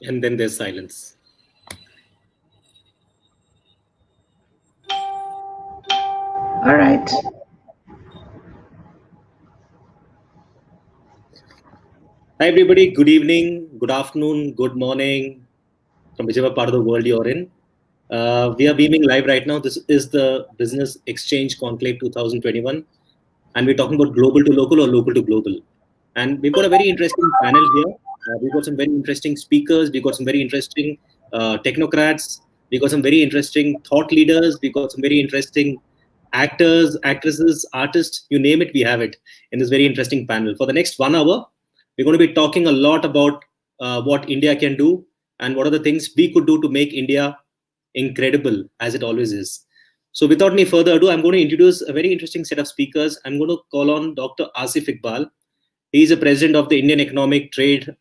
and then there's silence. All right. Hi, everybody. Good evening, good afternoon, good morning, from whichever part of the world you're in. We are beaming live right now. This is the Business Exchange Conclave 2021, and we're talking about global to local or local to global. And we've got a very interesting panel here. We've got some very interesting speakers. We've got some very interesting technocrats. We've got some very interesting thought leaders. We've got some very interesting actors, actresses, artists, you name it, we have it in this very interesting panel. For the next 1 hour, we're going to be talking a lot about what India can do and what are the things we could do to make India incredible as it always is. So without any further ado, I'm going to introduce a very interesting set of speakers. I'm going to call on Dr. Asif Iqbal. He is a president of the Indian Economic Trade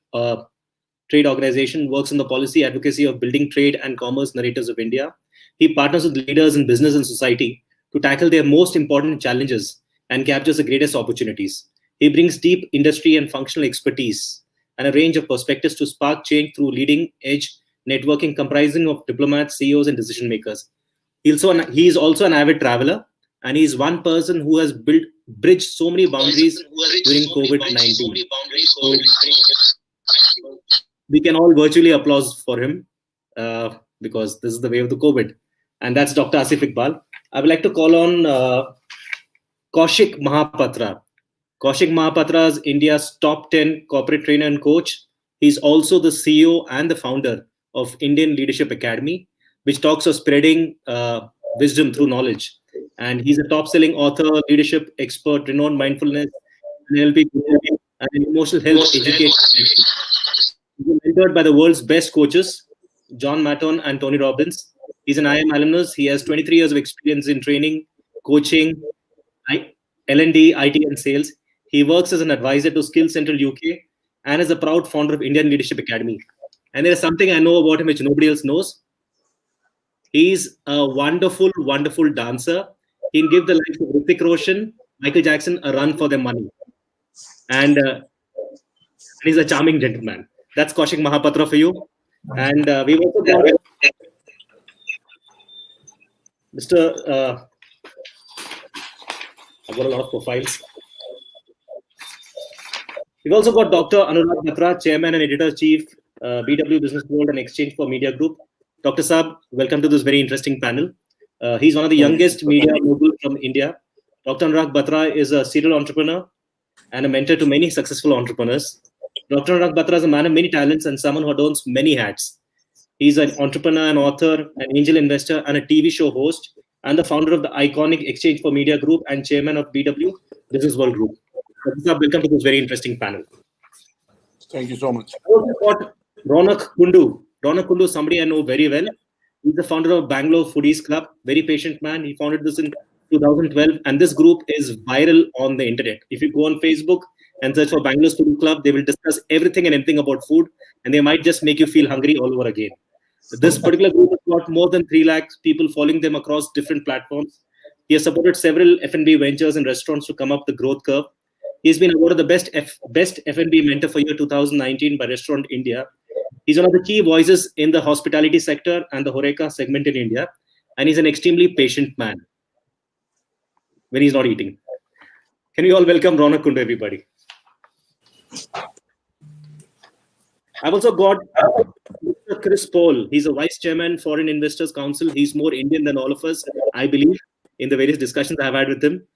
Organization, works on the policy advocacy of building trade and commerce narratives of India. He partners with leaders in business and society to tackle their most important challenges and captures the greatest opportunities. He brings deep industry and functional expertise and a range of perspectives to spark change through leading edge networking comprising of diplomats, CEOs, and decision makers. He is also an avid traveler, and he is one person who has bridged so many boundaries during COVID-19. So we can all virtually applause for him because this is the way of the COVID. And that's Dr. Asif Iqbal. I would like to call on Kaushik Mahapatra. Kaushik Mahapatra is India's top 10 corporate trainer and coach. He's also the CEO and the founder of Indian Leadership Academy, which talks of spreading wisdom through knowledge. And he's a top-selling author, leadership expert, renowned mindfulness, NLP, and emotional health educator. He's been mentored by the world's best coaches, John Maton and Tony Robbins. He's an IIM alumnus. He has 23 years of experience in training, coaching, L&D, IT, and sales. He works as an advisor to Skills Central UK and is a proud founder of Indian Leadership Academy. And there's something I know about him which nobody else knows. He's a wonderful, wonderful dancer. He can give the likes of Hrithik Roshan, Michael Jackson a run for their money. And he's a charming gentleman. That's Kaushik Mahapatra for you. And we've also got Mr. I've got a lot of profiles. We've also got Dr. Anurag Batra, Chairman and Editor-Chief, BW Business World and Exchange for Media Group. Dr. Saab, welcome to this very interesting panel. He's one of the youngest media moguls from India. Dr. Anurag Batra is a serial entrepreneur and a mentor to many successful entrepreneurs. Dr. Anurag Batra is a man of many talents and someone who adorns many hats. He's an entrepreneur, an author, an angel investor, and a TV show host, and the founder of the iconic Exchange for Media Group and chairman of BW Business World Group. Dr. Saab, welcome to this very interesting panel. Thank you so much. I also got Ronak Kundu. Ronak Kundu is somebody I know very well. He's the founder of Bangalore Foodies Club, very patient man. He founded this in 2012, and this group is viral on the internet. If you go on Facebook and search for Bangalore Foodies Club, they will discuss everything and anything about food, and they might just make you feel hungry all over again. This particular group has got more than 3 lakh people following them across different platforms. He has supported several F&B ventures and restaurants to come up the growth curve. He's been awarded the best F&B mentor for year 2019 by Restaurant India. He's one of the key voices in the hospitality sector and the Horeca segment in India. And he's an extremely patient man when he's not eating. Can you all welcome Ronak Kundu, everybody? I've also got Mr. Chris Paul. He's a vice chairman, Foreign Investors Council. He's more Indian than all of us, I believe, in the various discussions I've had with him.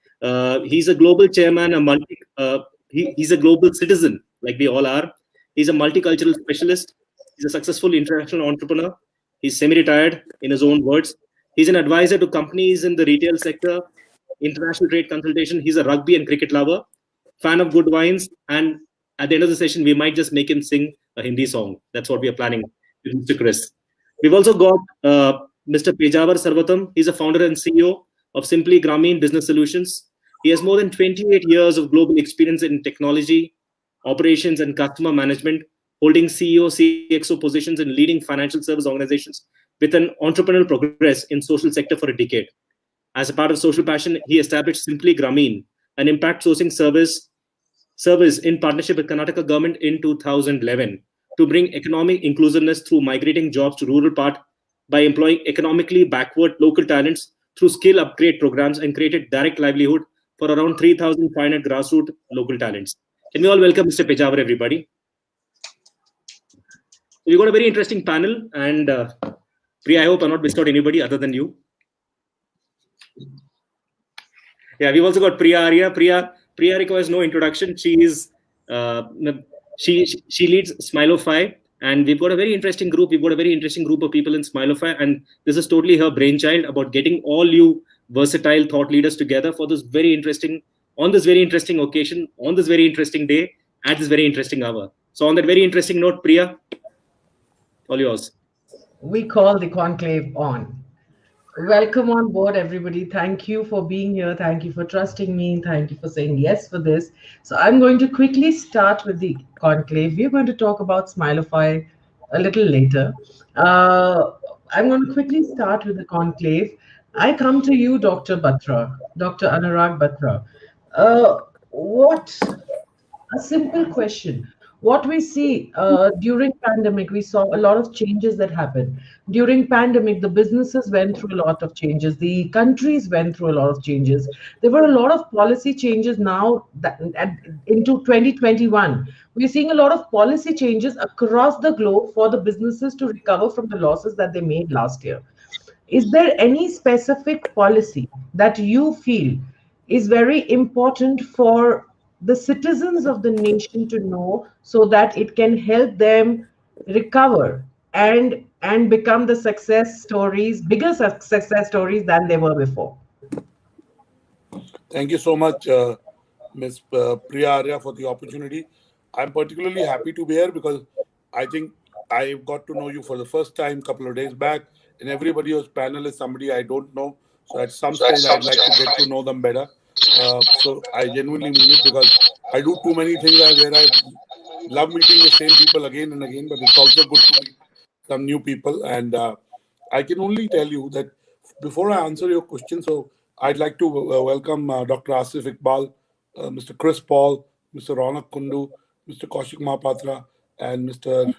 He's a global chairman, he's a global citizen, like we all are. He's a multicultural specialist. He's a successful international entrepreneur. He's semi-retired, in his own words. He's an advisor to companies in the retail sector, international trade consultation. He's a rugby and cricket lover, fan of good wines, and at the end of the session, we might just make him sing a Hindi song. That's what we are planning with Mr. Chris. We've also got Mr. Pejawar Sarvatam. He's a founder and CEO of Simply Grameen Business Solutions. He has more than 28 years of global experience in technology, operations, and customer management, holding CEO, CXO positions in leading financial service organizations with an entrepreneurial progress in social sector for a decade. As a part of social passion, he established Simply Grameen, an impact sourcing service in partnership with Karnataka government in 2011 to bring economic inclusiveness through migrating jobs to rural part by employing economically backward local talents through skill upgrade programs and created direct livelihood for around 3,500 grassroots local talents. Can we all welcome Mr. Pejawar, everybody? We got a very interesting panel, and Priya, I hope I'm not missed out anybody other than you. Yeah, we've also got Priya Arya. Priya requires no introduction. Uh, she leads Smilofy, and we've got a very interesting group. We've got a very interesting group of people in Smilofy, and this is totally her brainchild about getting all you versatile thought leaders together for this very interesting occasion, on this very interesting day, at this very interesting hour. So on that very interesting note, Priya, all yours. We call the conclave on. Welcome on board, everybody. Thank you for being here. Thank you for trusting me. Thank you for saying yes for this. So, I'm going to quickly start with the conclave. We're going to talk about Smilify a little later. Uh, I'm going to quickly start with the conclave. I come to you, Dr. Batra, Dr. Anurag Batra. What a simple question. What we see during pandemic, we saw a lot of changes that happened. During pandemic, the businesses went through a lot of changes. The countries went through a lot of changes. There were a lot of policy changes now into 2021. We're seeing a lot of policy changes across the globe for the businesses to recover from the losses that they made last year. Is there any specific policy that you feel is very important for the citizens of the nation to know so that it can help them recover and become the success stories, bigger success stories than they were before? Thank you so much, Ms. Priya Arya, for the opportunity. I'm particularly happy to be here because I think I got to know you for the first time a couple of days back, and everybody who's panel is somebody I don't know. So at some stage, I'd like to get to know them better. So I genuinely mean it because I do too many things where I love meeting the same people again and again, but it's also good to meet some new people. And I can only tell you that before I answer your question, so I'd like to welcome Dr. Asif Iqbal, Mr. Chris Paul, Mr. Ronak Kundu, Mr. Kaushik Mahapatra, and Mr.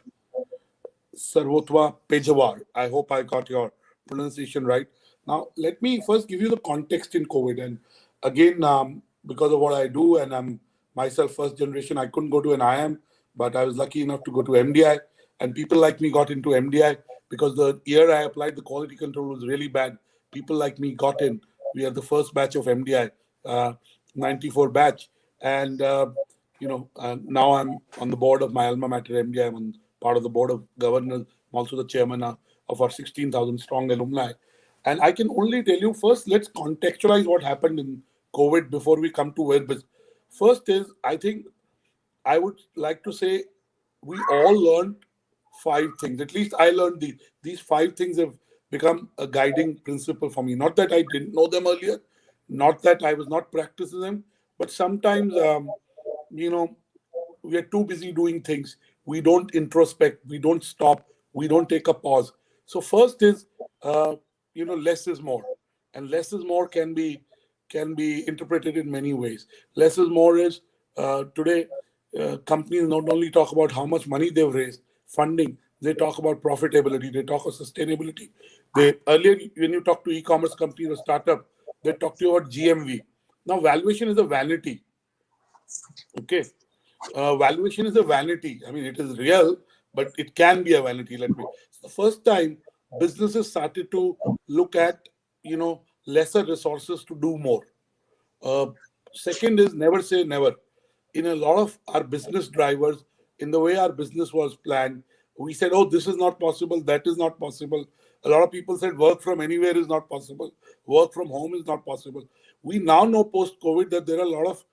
Sarvotwa Pejawar. I hope I got your pronunciation right. Now, let me first give you the context in COVID. And again, because of what I do, and I'm myself first generation, I couldn't go to an IIM, but I was lucky enough to go to MDI. And people like me got into MDI because the year I applied, the quality control was really bad. People like me got in. We are the first batch of MDI, 94 batch. And, now I'm on the board of my alma mater, MDI. I'm on part of the board of governors. I'm also the chairman of our 16,000 strong alumni. And I can only tell you first, let's contextualize what happened in COVID before we come to where. First is, I think I would like to say we all learned 5 things. At least I learned these 5 things have become a guiding principle for me. Not that I didn't know them earlier, not that I was not practicing them, but sometimes, we are too busy doing things. We don't introspect. We don't stop. We don't take a pause. So first is, less is more, and less is more can be interpreted in many ways. Less is more is today companies not only talk about how much money they've raised, funding, they talk about profitability, they talk of sustainability. They earlier when you talk to e-commerce companies or startup, they talk to you about GMV. Now valuation is a vanity. Okay, valuation is a vanity. I mean, it is real, but it can be a vanity. Let me. It's the first time businesses started to look at lesser resources to do more. Uh, Second is never say never. In a lot of our business drivers, in the way our business was planned, we said, oh, this is not possible, that is not possible. A lot of people said work from anywhere is not possible, work from home is not possible. We now know post COVID that there are a lot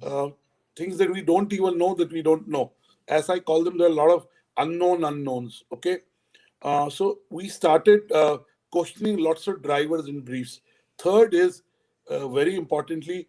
of things that we don't even know that we don't know. As I call them, there are a lot of unknown unknowns. Okay. So we started questioning lots of drivers in briefs. Third is very importantly,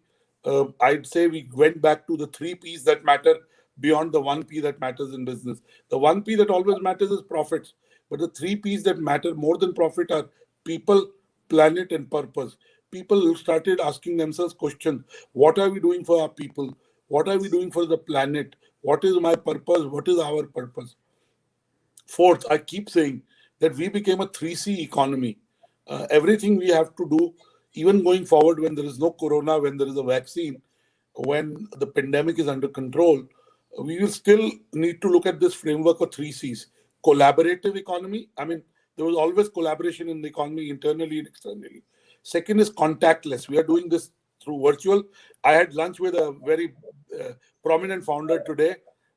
I'd say we went back to the 3 P's that matter beyond the 1 P that matters in business. The 1 P that always matters is profits, but the 3 P's that matter more than profit are people, planet, and purpose. People started asking themselves questions: What are we doing for our people? What are we doing for the planet? What is my purpose? What is our purpose? Fourth, I keep saying that we became a 3C economy. Everything we have to do, even going forward when there is no corona, when there is a vaccine, when the pandemic is under control, we will still need to look at this framework of 3Cs. Collaborative economy. I mean, there was always collaboration in the economy internally and externally. Second is contactless. We are doing this through virtual. I had lunch with a very uh, prominent founder today,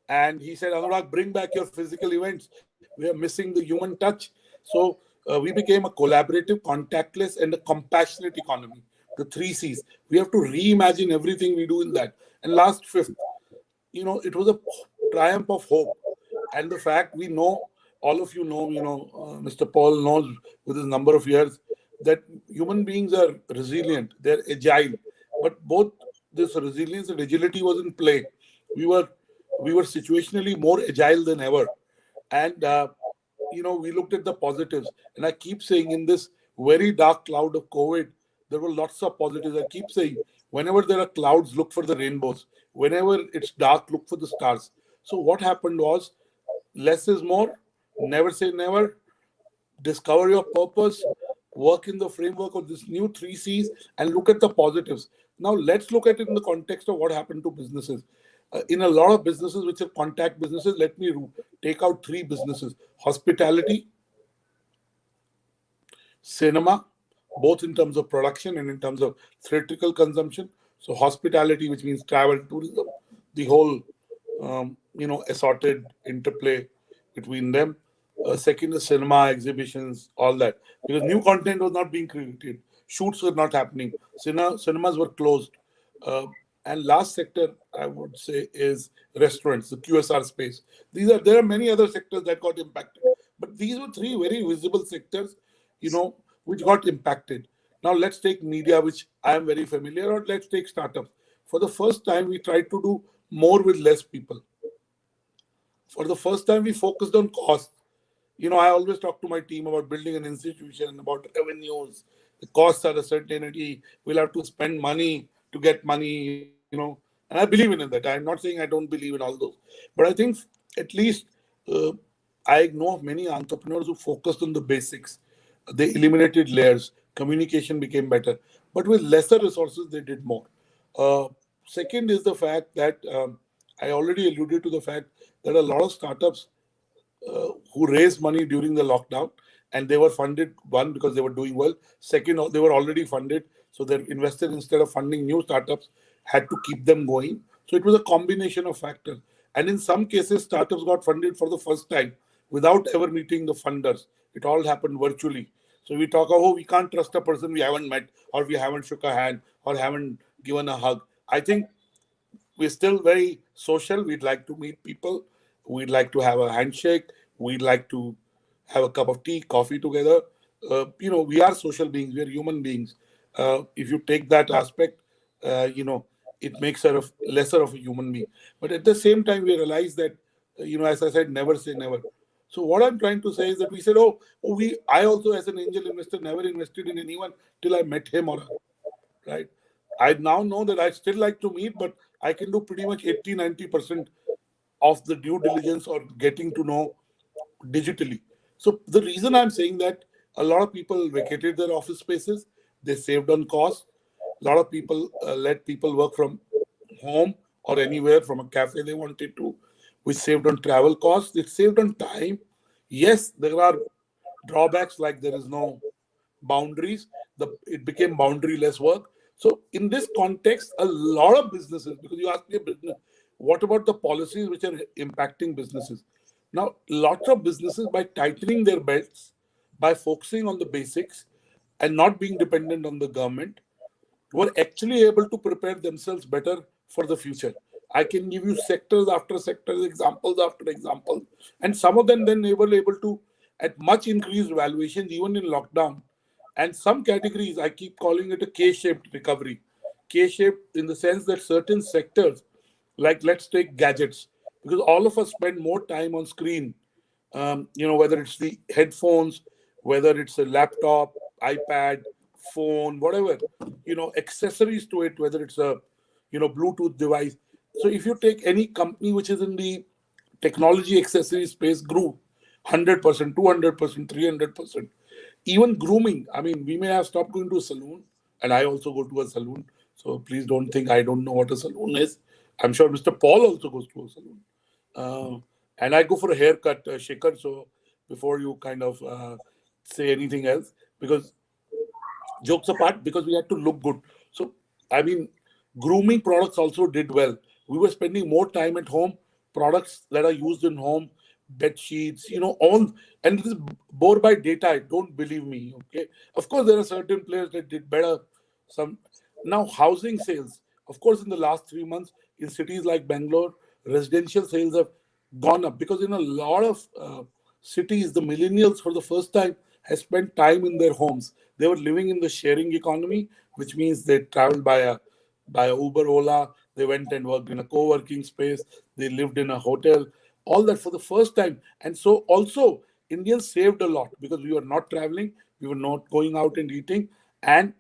and he said, Anurag, bring back your physical events. We are missing the human touch. So we became a collaborative, contactless, and a compassionate economy. The 3Cs. We have to reimagine everything we do in that. And last, fifth, it was a triumph of hope. And the fact we know, all of you know, Mr. Paul knows with his number of years that human beings are resilient, they're agile. But both this resilience and agility was in play. We were we were situationally more agile than ever, and we looked at the positives. And I keep saying, in this very dark cloud of COVID, there were lots of positives. I keep saying, whenever there are clouds, look for the rainbows. Whenever it's dark, look for the stars. So what happened was, less is more. Never say never. Discover your purpose. Work in the framework of this new 3Cs and look at the positives. Now let's look at it in the context of what happened to businesses. In a lot of businesses which are contact businesses, let me take out three businesses: hospitality, cinema, both in terms of production and in terms of theatrical consumption. So hospitality, which means travel, tourism, the whole assorted interplay between them. Second is cinema, exhibitions, all that, because new content was not being created, shoots were not happening, cinemas were closed. Uh, and last sector, I would say, is restaurants, the QSR space. There are many other sectors that got impacted, but these were three very visible sectors, which got impacted. Now let's take media, which I am very familiar, or let's take startups. For the first time, we tried to do more with less people. For the first time, we focused on cost. I always talk to my team about building an institution, about revenues. The costs are a certainty. We'll have to spend money to get money. And I believe in that. I'm not saying I don't believe in all those. But I think at least uh, I know of many entrepreneurs who focused on the basics. They eliminated layers. Communication became better. But with lesser resources, they did more. Uh, Second is the fact that I already alluded to the fact that a lot of startups who raised money during the lockdown, and they were funded, one, because they were doing well. Second, they were already funded, so their investors, instead of funding new startups, had to keep them going. So it was a combination of factors. And in some cases, startups got funded for the first time without ever meeting the funders. It all happened virtually. So we talk, oh, we can't trust a person we haven't met, or we haven't shook a hand, or haven't given a hug. I think we're still very social. We'd like to meet people. We'd like to have a handshake. We'd like to have a cup of tea, coffee together. We are social beings. We are human beings. If you take that aspect, it makes her lesser of a human being. But at the same time, we realize that, as I said, never say never. So what I'm trying to say is that we said, I also, as an angel investor, never invested in anyone till I met him or her, right? I now know that I still like to meet, but I can do pretty much 80-90% of the due diligence or getting to know digitally. So the reason I'm saying that, a lot of people vacated their office spaces, they saved on cost. A lot of people let people work from home or anywhere from a cafe they wanted to, which saved on travel costs. It saved on time. Yes, there are drawbacks, like there is no boundaries. It became boundaryless work. So in this context, a lot of businesses, because you asked me a business, what about the policies which are impacting businesses? Now, lots of businesses, by tightening their belts, by focusing on the basics and not being dependent on the government, were actually able to prepare themselves better for the future. I can give you sectors after sectors, examples after examples, and some of them then they were able to, at much increased valuations, even in lockdown. And some categories, I keep calling it a K-shaped recovery. K-shaped in the sense that certain sectors, like let's take gadgets, because all of us spend more time on screen. Whether it's the headphones, whether it's a laptop, iPad, phone, whatever, accessories to it, whether it's a, Bluetooth device. So if you take any company which is in the technology accessory space, grew. 100%, 200%, 300%. Even grooming. I mean, we may have stopped going to a salon, and I also go to a salon. So please don't think I don't know what a salon is. I'm sure Mr. Paul also goes to a salon. Uh, and I go for a haircut, Shikhar. So before you kind of say anything else, because jokes apart, because we had to look good. So, I mean, grooming products also did well. We were spending more time at home, products that are used in home, bed sheets, all, and this is bore by data. Don't believe me. Okay. Of course, there are certain players that did better. Some now housing sales. Of course, in the last 3 months, in cities like Bangalore, residential sales have gone up because in a lot of cities, the millennials for the first time has spent time in their homes. They were living in the sharing economy, which means they traveled by Uber, Ola. They went and worked in a co-working space. They lived in a hotel. All that for the first time, and so also Indians saved a lot because we were not traveling, we were not going out and eating, and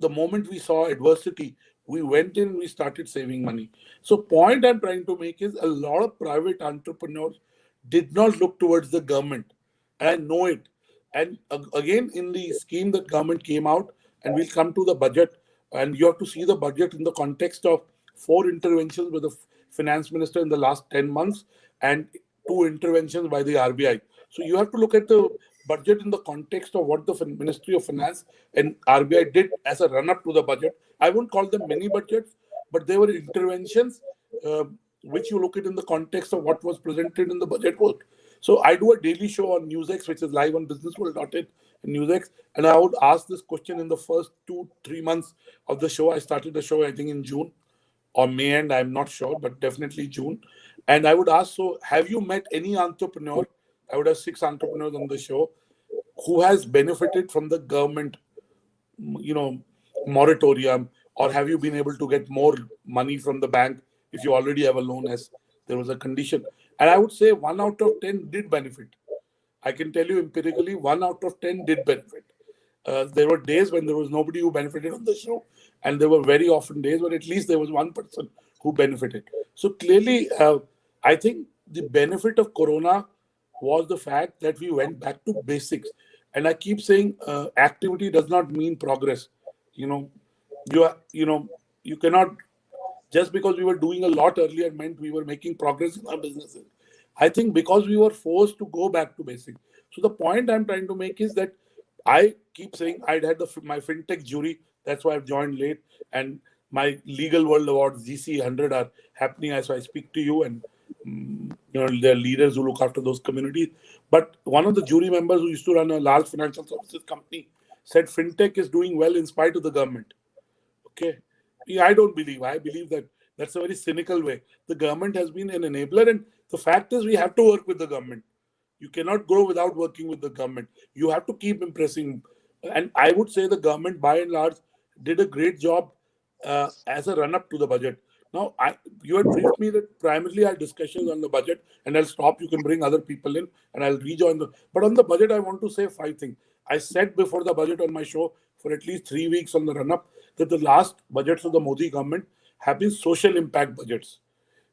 the moment we saw adversity, we went in and we started saving money. So, point I'm trying to make is a lot of private entrepreneurs did not look towards the government. And I know it. And again, in the scheme that government came out, and we'll come to the budget, and you have to see the budget in the context of four interventions by the finance minister in the last 10 months and two interventions by the RBI. So you have to look at the budget in the context of what the Ministry of Finance and RBI did as a run up to the budget. I won't call them mini budgets, but they were interventions which you look at in the context of what was presented in the budget work. So I do a daily show on NewsX, which is live on businessworld.in and NewsX, and I would ask this question in the first 2-3 months of the show. I started the show, I think, in June or May end, I'm not sure, but definitely June. And I would ask, so have you met any entrepreneur? I would have 6 entrepreneurs on the show who has benefited from the government, you know, moratorium, or have you been able to get more money from the bank if you already have a loan as there was a condition? And I would say 1 out of 10 did benefit. I can tell you empirically, 1 out of 10 did benefit. There were days when there was nobody who benefited on the show, and there were very often days when at least there was one person who benefited. So clearly, I think the benefit of Corona was the fact that we went back to basics. And I keep saying, activity does not mean progress. You know, you cannot, just because we were doing a lot earlier meant we were making progress in our businesses. I think because we were forced to go back to basics. So the point I'm trying to make is that I keep saying I'd had my fintech jury. That's why I've joined late, and my Legal World Awards GC 100 are happening as I speak to you, and there are leaders who look after those communities. But one of the jury members who used to run a large financial services company said fintech is doing well in spite of the government. Okay. Yeah, I don't believe. I believe that that's a very cynical way. The government has been an enabler, and the fact is, we have to work with the government. You cannot grow without working with the government. You have to keep impressing. And I would say the government, by and large, did a great job as a run up to the budget. Now, you had briefed me that primarily our discussions on the budget, and I'll stop. You can bring other people in, and I'll rejoin the. But on the budget, I want to say 5 things. I said before the budget on my show for at least 3 weeks on the run up that the last budgets of the Modi government have been social impact budgets.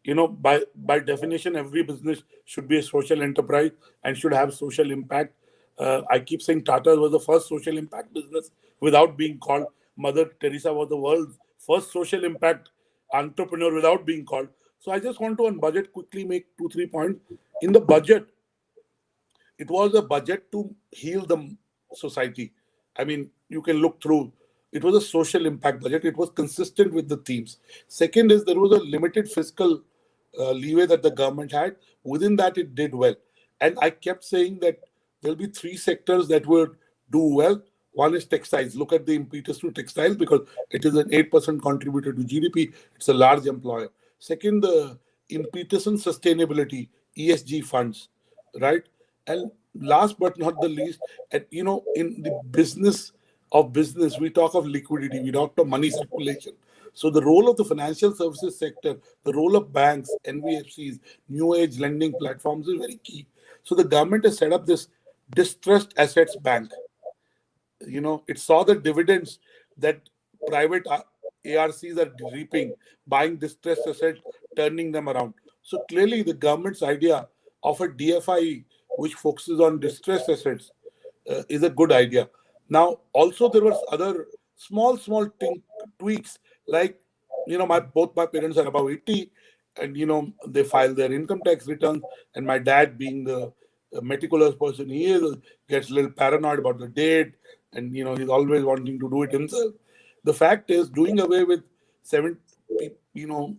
By definition, every business should be a social enterprise and should have social impact. I keep saying Tata was the first social impact business without being called. Mother Teresa was the world's first social impact entrepreneur without being called. So I just want to, on budget, quickly make 2-3 points. In the budget, it was a budget to heal the society. I mean, you can look through. It was a social impact budget. It was consistent with the themes. Second is there was a limited fiscal leeway that the government had. Within that, it did well. And I kept saying that there'll be 3 sectors that would do well. One is textiles. Look at the impetus to textiles because it is an 8% contributor to GDP. It's a large employer. Second, the impetus on sustainability, ESG funds, right? And last but not the least, in the business of business, we talk of liquidity, we talk of money circulation. So the role of the financial services sector, the role of banks, NBFCs, new age lending platforms is very key. So the government has set up this distressed assets bank. It saw the dividends that private ARCs are reaping, buying distressed assets, turning them around. So clearly, the government's idea of a DFI which focuses on distressed assets is a good idea. Now, also there was other small tweaks, like both my parents are above 80, and they file their income tax returns, and my dad, being the meticulous person he is, gets a little paranoid about the date, and he's always wanting to do it himself. The fact is, doing away with seven, you know,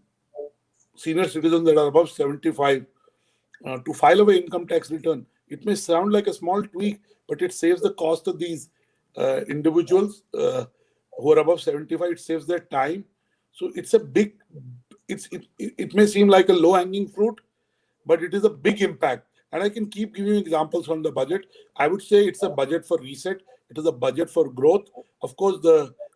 senior citizens that are above 75 to file away income tax return. It may sound like a small tweak, but it saves the cost of these individuals who are above 75. It saves their time. So it's a big, it may seem like a low hanging fruit, but it is a big impact. And I can keep giving you examples from the budget. I would say it's a budget for reset. It is a budget for growth. Of course,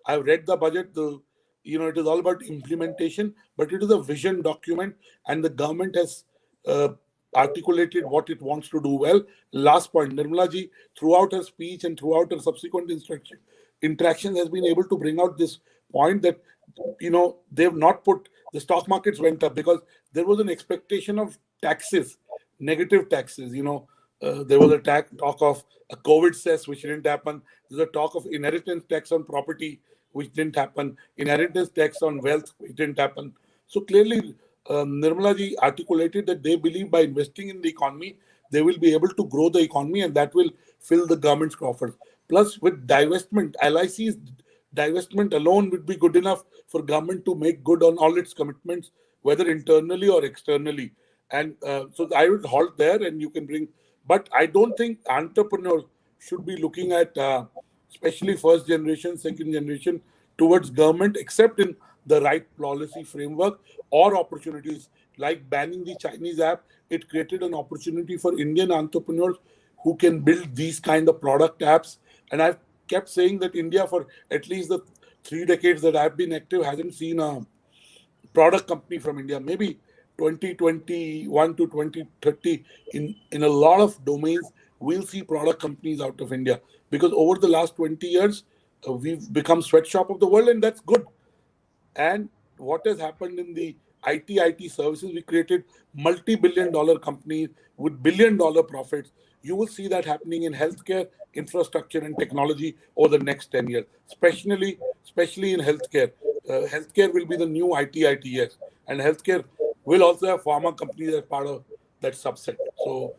I've read the budget. It is all about implementation, but it is a vision document, and the government has uh, articulated what it wants to do well. Last point, Nirmala ji, throughout her speech and throughout her subsequent interactions, has been able to bring out this point that they've not put the stock markets went up because there was an expectation of taxes, negative taxes. There was a talk of a COVID cess, which didn't happen. There's a talk of inheritance tax on property, which didn't happen. Inheritance tax on wealth, which didn't happen. So clearly, Nirmala ji articulated that they believe by investing in the economy, they will be able to grow the economy, and that will fill the government's coffers. Plus, with divestment, LIC's divestment alone would be good enough for government to make good on all its commitments, whether internally or externally. And so I would halt there, and you can bring. But I don't think entrepreneurs should be looking at, especially first generation, second generation, towards government, except in the right policy framework or opportunities like banning the Chinese app. It created an opportunity for Indian entrepreneurs who can build these kind of product apps. And I've kept saying that India, for at least the 3 decades that I've been active, hasn't seen a product company from India. Maybe 2021 to 2030, in a lot of domains, we'll see product companies out of India, because over the last 20 years, we've become sweatshop of the world, and that's good. And what has happened in the IT services, we created multi-billion-dollar companies with billion-dollar profits. You will see that happening in healthcare, infrastructure, and technology over the next 10 years, especially in healthcare. Healthcare will be the new ITS, and healthcare will also have pharma companies as part of that subset. So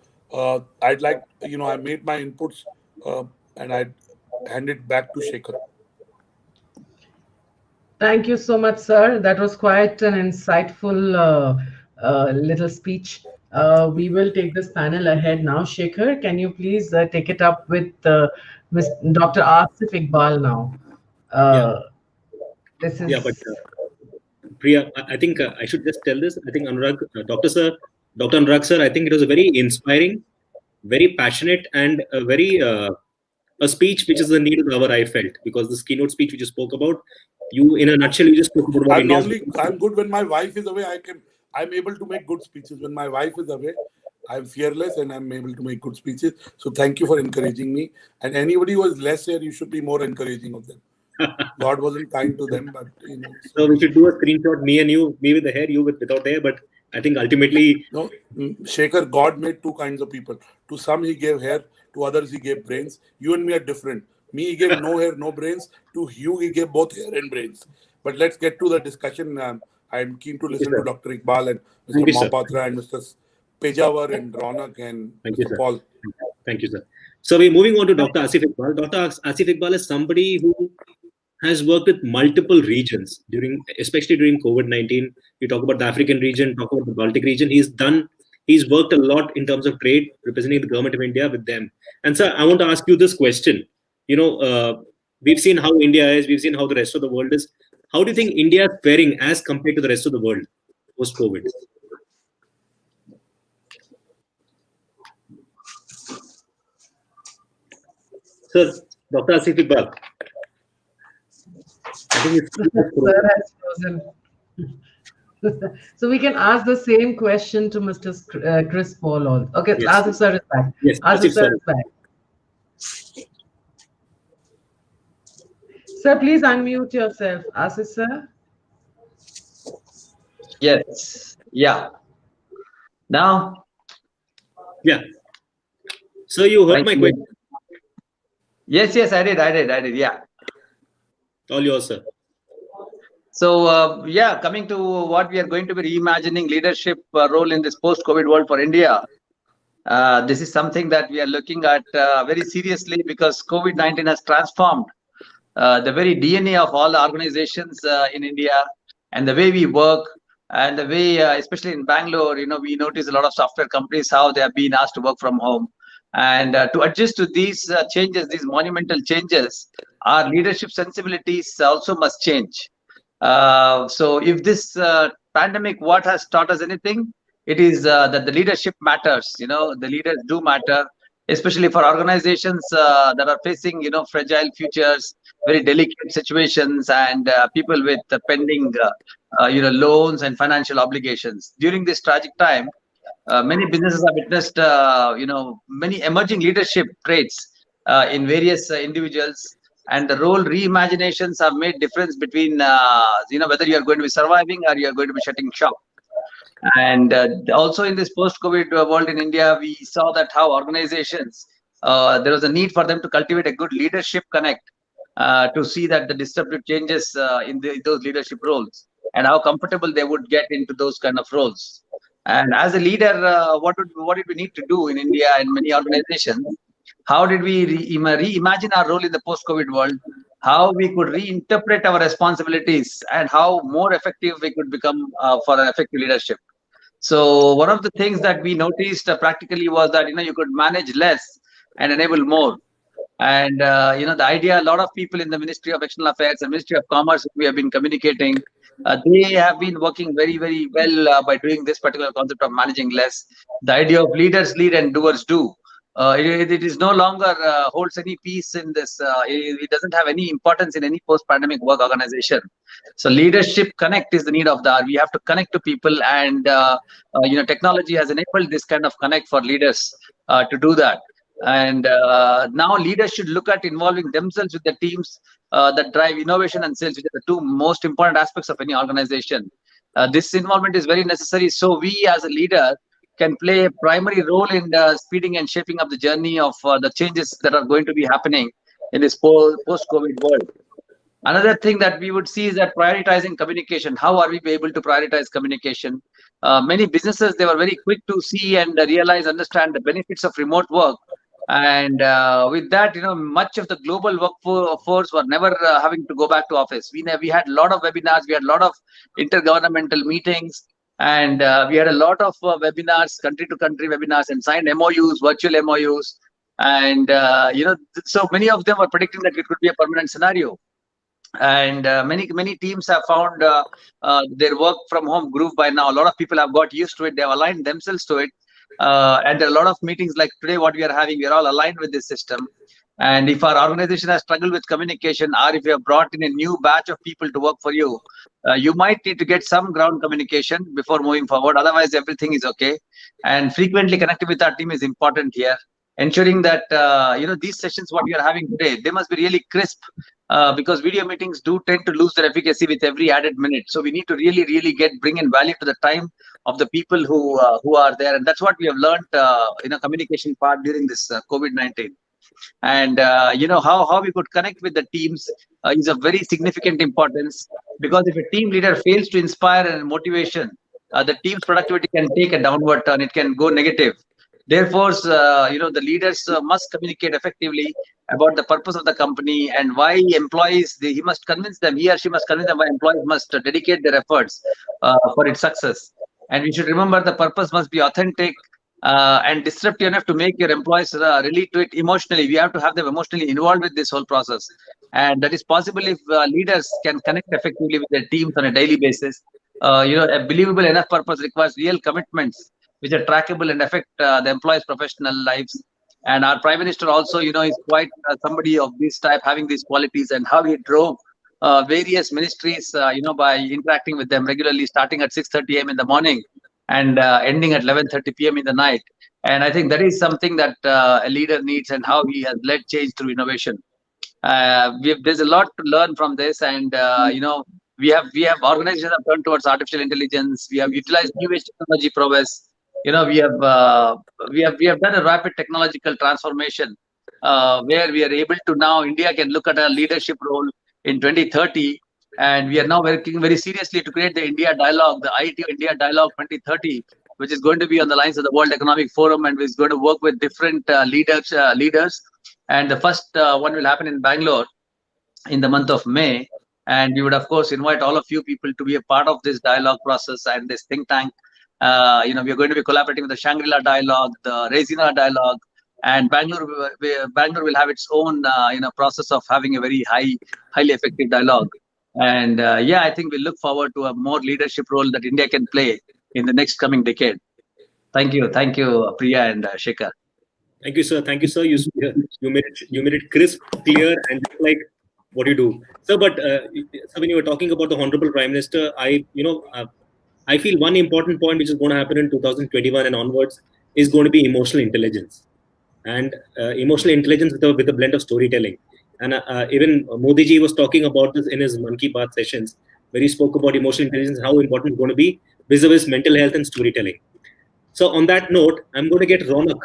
I'd like, I made my inputs, and I'd hand it back to Shekhar. Thank you so much, sir. That was quite an insightful little speech. We will take this panel ahead now. Shekhar, can you please take it up with Dr. Asif Iqbal now? Yeah, This yeah, but is Priya, I think I should just tell this. I think Anurag, Dr. Anurag sir, I think it was a very inspiring, very passionate, and a speech which is the need of the hour. I felt, because this keynote speech which you spoke about, you in a nutshell, you just spoke about what India's. I'm good when my wife is away. I'm able to make good speeches. When my wife is away, I'm fearless and I'm able to make good speeches. So thank you for encouraging me. And anybody who is less here, you should be more encouraging of them. God wasn't kind to them, but So we should do a screenshot, me and you, me with the hair, you without hair. But I think ultimately, no, Shekhar, God made two kinds of people. To some he gave hair, to others he gave brains. You and me are different. Me, he gave no hair, no brains. To you, he gave both hair and brains. But let's get to the discussion. I'm keen to listen to Dr. Iqbal and Mr. Mohapatra and Mr. Pejawar and Ronak and Mr. Paul. Thank you, sir. So we're moving on to Dr. Asif Iqbal. Dr. Asif Iqbal is somebody who has worked with multiple regions especially during COVID-19. You talk about the African region, talk about the Baltic region. He's worked a lot in terms of trade, representing the government of India with them. And sir, I want to ask you this question. We've seen how India is, we've seen how the rest of the world is. How do you think India is faring as compared to the rest of the world post-COVID? Sir, Dr. Asif Iqbal. I think it's so we can ask the same question to Mr. Chris Paul also. Okay, yes. Asif sir is back. Yes, Asif sir is back. Sir, please unmute yourself. Asif sir. Yes. Yeah. Now. Yeah. So you heard Thank my you. question. Yes, I did. Yeah. All yours, sir. So, coming to what we are going to be reimagining leadership role in this post-COVID world for India. This is something that we are looking at very seriously because COVID-19 has transformed the very DNA of all the organizations in India and the way we work and the way, especially in Bangalore, we notice a lot of software companies how they have been asked to work from home. And to adjust to these changes, these monumental changes, our leadership sensibilities also must change. So if this pandemic, what has taught us anything, it is that the leadership matters. The leaders do matter, especially for organizations that are facing, fragile futures, very delicate situations, and people with pending, loans and financial obligations. During this tragic time, many businesses have witnessed, many emerging leadership traits in various individuals, and the role reimaginations have made difference between, whether you are going to be surviving or you are going to be shutting shop. And also in this post-COVID world in India, we saw that how organizations, there was a need for them to cultivate a good leadership connect to see that the disruptive changes in those leadership roles and how comfortable they would get into those kind of roles. And as a leader, what did we need to do in India and many organizations? How did we reimagine our role in the post-COVID world? How we could reinterpret our responsibilities and how more effective we could become for an effective leadership. So one of the things that we noticed practically was that you could manage less and enable more. And the idea, a lot of people in the Ministry of External Affairs and Ministry of Commerce, we have been communicating, they have been working very, very well by doing this particular concept of managing less. The idea of leaders lead and doers do. It is no longer holds any peace in this. It doesn't have any importance in any post-pandemic work organization. So leadership connect is the need of the hour. We have to connect to people, and technology has enabled this kind of connect for leaders to do that. And now leaders should look at involving themselves with the teams that drive innovation and sales, which are the two most important aspects of any organization. This involvement is very necessary. So we as a leader can play a primary role in speeding and shaping up the journey of the changes that are going to be happening in this post-COVID world. Another thing that we would see is that prioritizing communication. How are we able to prioritize communication? Many businesses, they were very quick to see and realize, understand the benefits of remote work. And with that, much of the global workforce were never having to go back to office. We had a lot of webinars, we had a lot of intergovernmental meetings, and we had a lot of webinars, country to country webinars, and signed MOUs, virtual MOUs. And, so many of them were predicting that it could be a permanent scenario. And many teams have found their work from home groove by now. A lot of people have got used to it. They have aligned themselves to it. And a lot of meetings like today, what we are having, we are all aligned with this system. And if our organization has struggled with communication, or if you have brought in a new batch of people to work for you, you might need to get some ground communication before moving forward. Otherwise, everything is okay. And frequently connecting with our team is important here. Ensuring that these sessions what we are having today, they must be really crisp, because video meetings do tend to lose their efficacy with every added minute. So we need to really bring in value to the time of the people who are there, and that's what we have learned in a communication part during this COVID-19. And how we could connect with the teams is of very significant importance, because if a team leader fails to inspire and motivation, the team's productivity can take a downward turn. It can go negative. Therefore, the leaders must communicate effectively about the purpose of the company and why employees, he must convince them, he or she must convince them why employees must dedicate their efforts for its success. And we should remember the purpose must be authentic and disruptive enough to make your employees relate to it emotionally. We have to have them emotionally involved with this whole process. And that is possible if leaders can connect effectively with their teams on a daily basis. A believable enough purpose requires real commitments which are trackable and affect the employees' professional lives. And our Prime Minister also, is quite somebody of this type, having these qualities, and how he drove various ministries, by interacting with them regularly, starting at 6:30 a.m. in the morning and ending at 11:30 p.m. in the night. And I think that is something that a leader needs, and how he has led change through innovation. There's a lot to learn from this, and we have organizations that have turned towards artificial intelligence. We have utilized new age technology prowess. we have done a rapid technological transformation, where we are able to now India can look at a leadership role in 2030, and we are now working very seriously to create the India Dialogue, the IET India Dialogue 2030, which is going to be on the lines of the World Economic Forum, and is going to work with different leaders. And the first one will happen in Bangalore in the month of May. And we would, of course, invite all of you people to be a part of this dialogue process and this think tank. We are going to be collaborating with the Shangri-La Dialogue, the Resina Dialogue, and Bangalore will have its own, process of having a very highly effective dialogue. And I think we look forward to a more leadership role that India can play in the next coming decade. Thank you, Priya and Shekhar. Thank you, sir. Thank you, sir. You made it crisp, clear, and just like what you do, sir. But so when you were talking about the Honorable Prime Minister, I feel one important point which is going to happen in 2021 and onwards is going to be emotional intelligence, and emotional intelligence with a blend of storytelling. And even Modi ji was talking about this in his Mann Ki Baat sessions, where he spoke about emotional intelligence, how important it's going to be vis-a-vis mental health and storytelling. So on that note, I'm going to get Ronak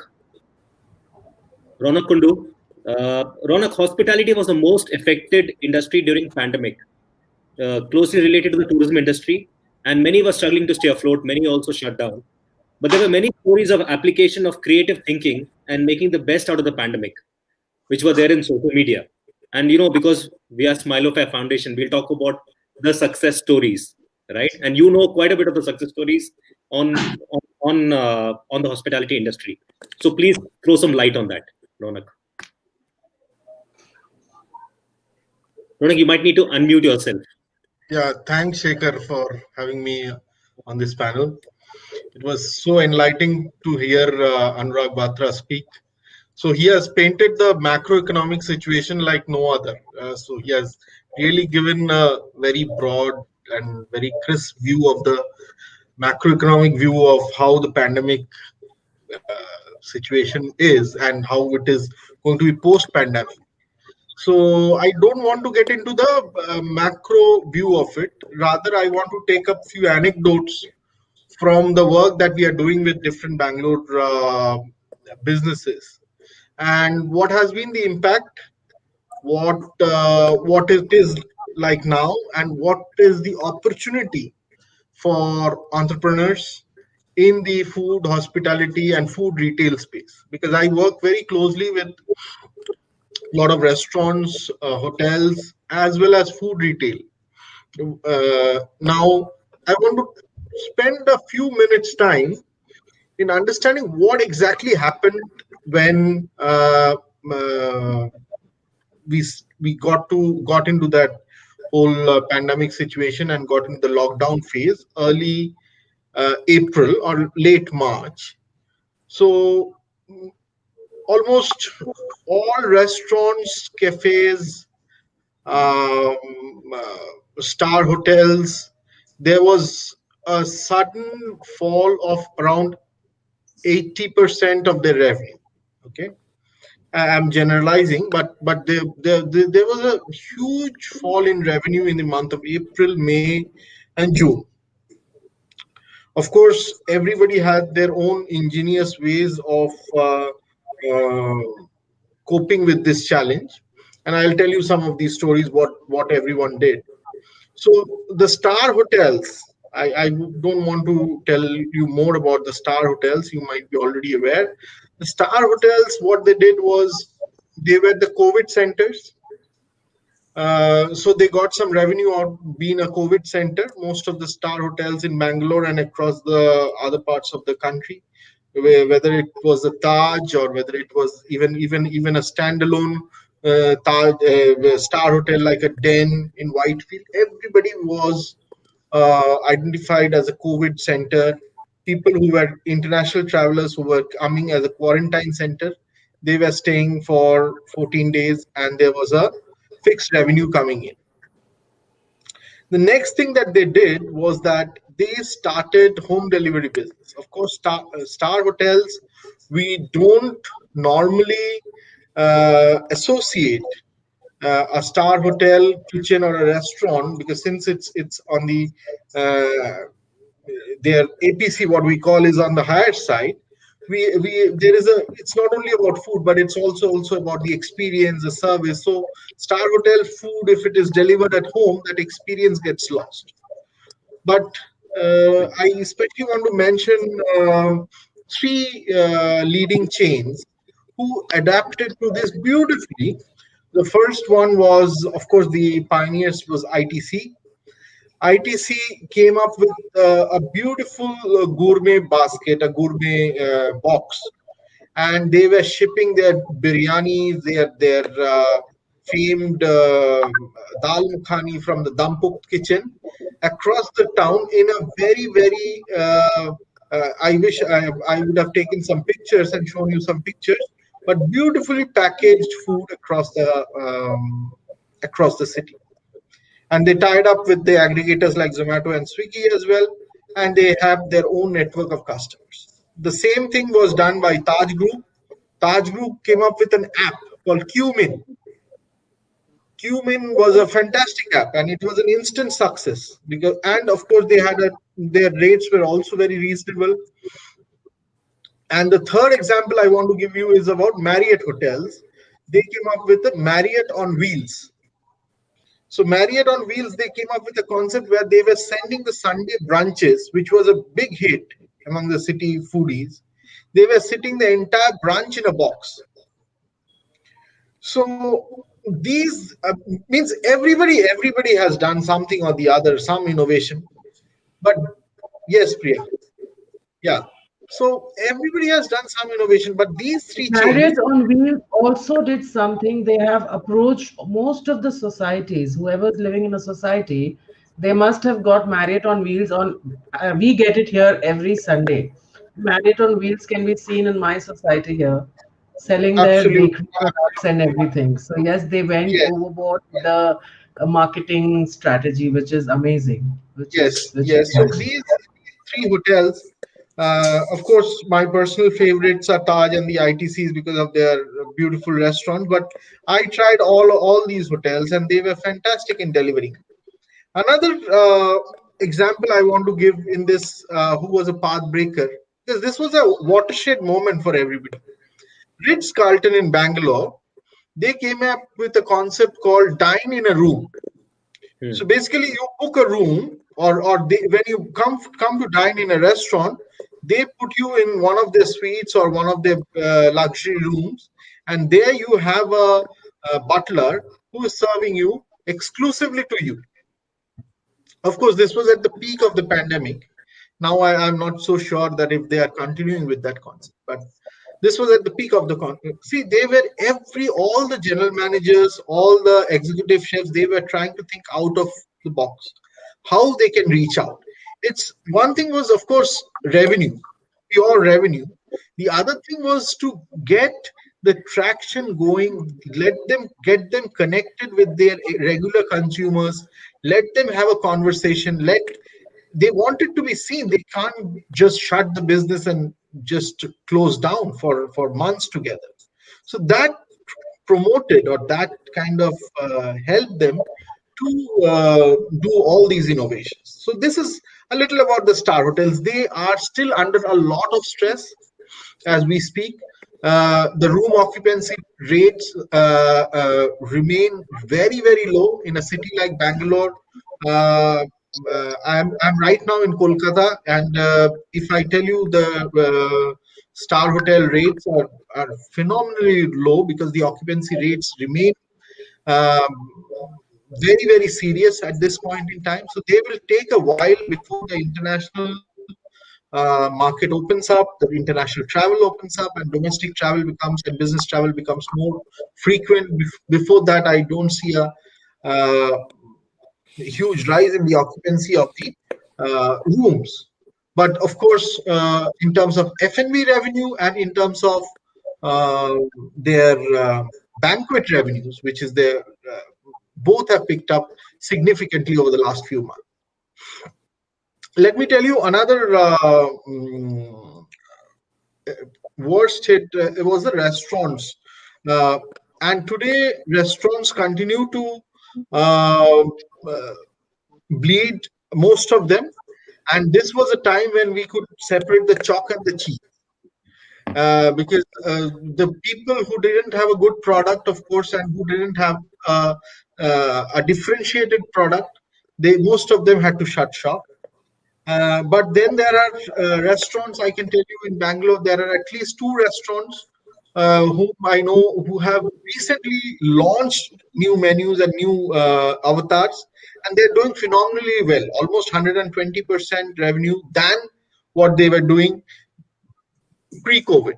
Kundu. Ronak, hospitality was the most affected industry during pandemic, closely related to the tourism industry, and many were struggling to stay afloat. Many also shut down. But there were many stories of application of creative thinking and making the best out of the pandemic, which were there in social media. And because we are Smile of Air Foundation, we'll talk about the success stories, right? And you know quite a bit of the success stories on the hospitality industry. So please throw some light on that, Ronak. Ronak, you might need to unmute yourself. Yeah, thanks, Shekhar, for having me on this panel. It was so enlightening to hear Anurag Batra speak. So he has painted the macroeconomic situation like no other. So he has really given a very broad and very crisp view of the macroeconomic view of how the pandemic situation is and how it is going to be post-pandemic. So I don't want to get into the macro view of it. Rather, I want to take up few anecdotes from the work that we are doing with different Bangalore businesses, and what has been the impact, what it is like now, and what is the opportunity for entrepreneurs in the food, hospitality, and food retail space. Because I work very closely with a lot of restaurants, hotels, as well as food retail. Now, I want to spend a few minutes time in understanding what exactly happened when we got into that whole pandemic situation and got into the lockdown phase early April or late March. So almost all restaurants, cafes, um, star hotels, there was a sudden fall of around 80% of their revenue. Okay, I'm generalizing, but there was a huge fall in revenue in the month of April, May, and June. Of course, everybody had their own ingenious ways of uh, coping with this challenge, and I'll tell you some of these stories. What everyone did. So the star hotels. I don't want to tell you more about the star hotels. You might be already aware. The star hotels, what they did was they were the COVID centers. So they got some revenue out being a COVID center. Most of the star hotels in Bangalore and across the other parts of the country, whether it was a Taj or whether it was even a standalone star hotel like a Den in Whitefield, everybody was identified as a COVID center. People who were international travelers who were coming as a quarantine center, they were staying for 14 days and there was a fixed revenue coming in. The next thing that they did was that they started home delivery business. Of course, star hotels, we don't normally associate a star hotel kitchen or a restaurant, because since it's on their APC, what we call, is on the higher side. We there is a, it's not only about food, but it's also about the experience, the service. So star hotel food, if it is delivered at home, that experience gets lost. But I especially want to mention three leading chains who adapted to this beautifully. The first one was, of course, the pioneers was ITC. ITC came up with a beautiful gourmet basket, a gourmet box, and they were shipping their biryanis, their famed dal makhani from the Dampuk kitchen across the town in a very I wish I would have taken some pictures and shown you some pictures, but beautifully packaged food across the city. And they tied up with the aggregators like Zomato and Swiggy as well, and they have their own network of customers. The same thing was done by Taj Group. Taj Group came up with an app called Qmin. Qmin was a fantastic app, and it was an instant success because, and of course, their rates were also very reasonable. And the third example I want to give you is about Marriott hotels. They came up with the Marriott on Wheels. So Marriott on Wheels, they came up with a concept where they were sending the Sunday brunches, which was a big hit among the city foodies. They were sitting the entire brunch in a box. So these means everybody has done something or the other, some innovation. But yes, Priya, yeah. So everybody has done some innovation, but these three chains. Marriott on Wheels also did something. They have approached most of the societies. Whoever's living in a society, they must have got Marriott on Wheels on. We get it here every Sunday. Marriott on Wheels can be seen in my society here, selling their Absolutely. bakery products and everything. So yes, they went Yes, overboard with the marketing strategy, which is amazing. Which is yes. So amazing. these three hotels, of course, my personal favorites are Taj and the ITCs because of their beautiful restaurants. But I tried all these hotels, and they were fantastic in delivering. Another example I want to give in this, who was a path breaker, because this was a watershed moment for everybody. Ritz Carlton in Bangalore, they came up with a concept called dine in a room. So basically, you book a room, or when you come to dine in a restaurant, they put you in one of their suites or one of their luxury rooms, and there you have a butler who is serving you exclusively to you. Of course, this was at the peak of the pandemic. Now I'm not so sure that if they are continuing with that concept, but this was at the peak of the concept. See, they were all the general managers, all the executive chefs, they were trying to think out of the box, how they can reach out. It's one thing was, of course, revenue, pure revenue. The other thing was to get the traction going, get them connected with their regular consumers, let them have a conversation, they wanted to be seen. They can't just shut the business and just close down for months together. So that promoted, or that kind of helped them to do all these innovations. So this is a little about the star hotels. They are still under a lot of stress as we speak. The room occupancy rates remain very low in a city like Bangalore. Uh, I'm right now in Kolkata, and if I tell you the star hotel rates are phenomenally low because the occupancy rates remain um, very serious at this point in time. So they will take a while before the international market opens up, the international travel opens up, and domestic travel becomes and business travel becomes more frequent. Before that, I don't see a uh, huge rise in the occupancy of the rooms. But of course, in terms of F&B revenue and in terms of uh, their banquet revenues, which is their both have picked up significantly over the last few months. Let me tell you another worst hit. It was the restaurants, uh, and today restaurants continue to uh, uh, bleed, most of them. And this was a time when we could separate the chalk and the cheese. Because the people who didn't have a good product, of course, and who didn't have a differentiated product, most of them had to shut shop. But then there are restaurants, I can tell you, in Bangalore, there are at least two restaurants whom I know who have recently launched new menus and new avatars, and they're doing phenomenally well, almost 120% revenue than what they were doing pre-COVID.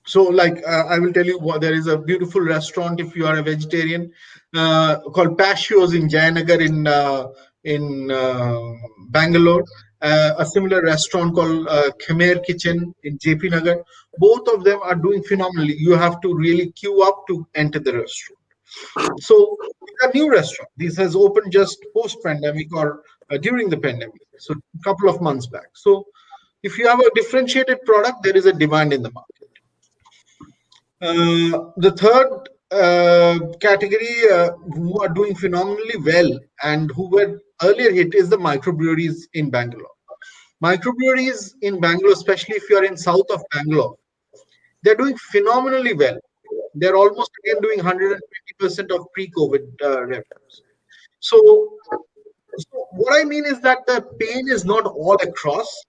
So, like, I will tell you what, there is a beautiful restaurant if you are a vegetarian called Pashios in Jayanagar in Bangalore. A similar restaurant called Khmer Kitchen in JP Nagar. Both of them are doing phenomenally. You have to really queue up to enter the restaurant. So these are new restaurant. This has opened just post-pandemic or during the pandemic, so a couple of months back. So if you have a differentiated product, there is a demand in the market. The third category who are doing phenomenally well and who were earlier hit is the microbreweries in Bangalore. Microbreweries in Bangalore, especially if you are in south of Bangalore, they're doing phenomenally well. They're almost again doing 120% of pre-COVID revenues. So what I mean is that the pain is not all across.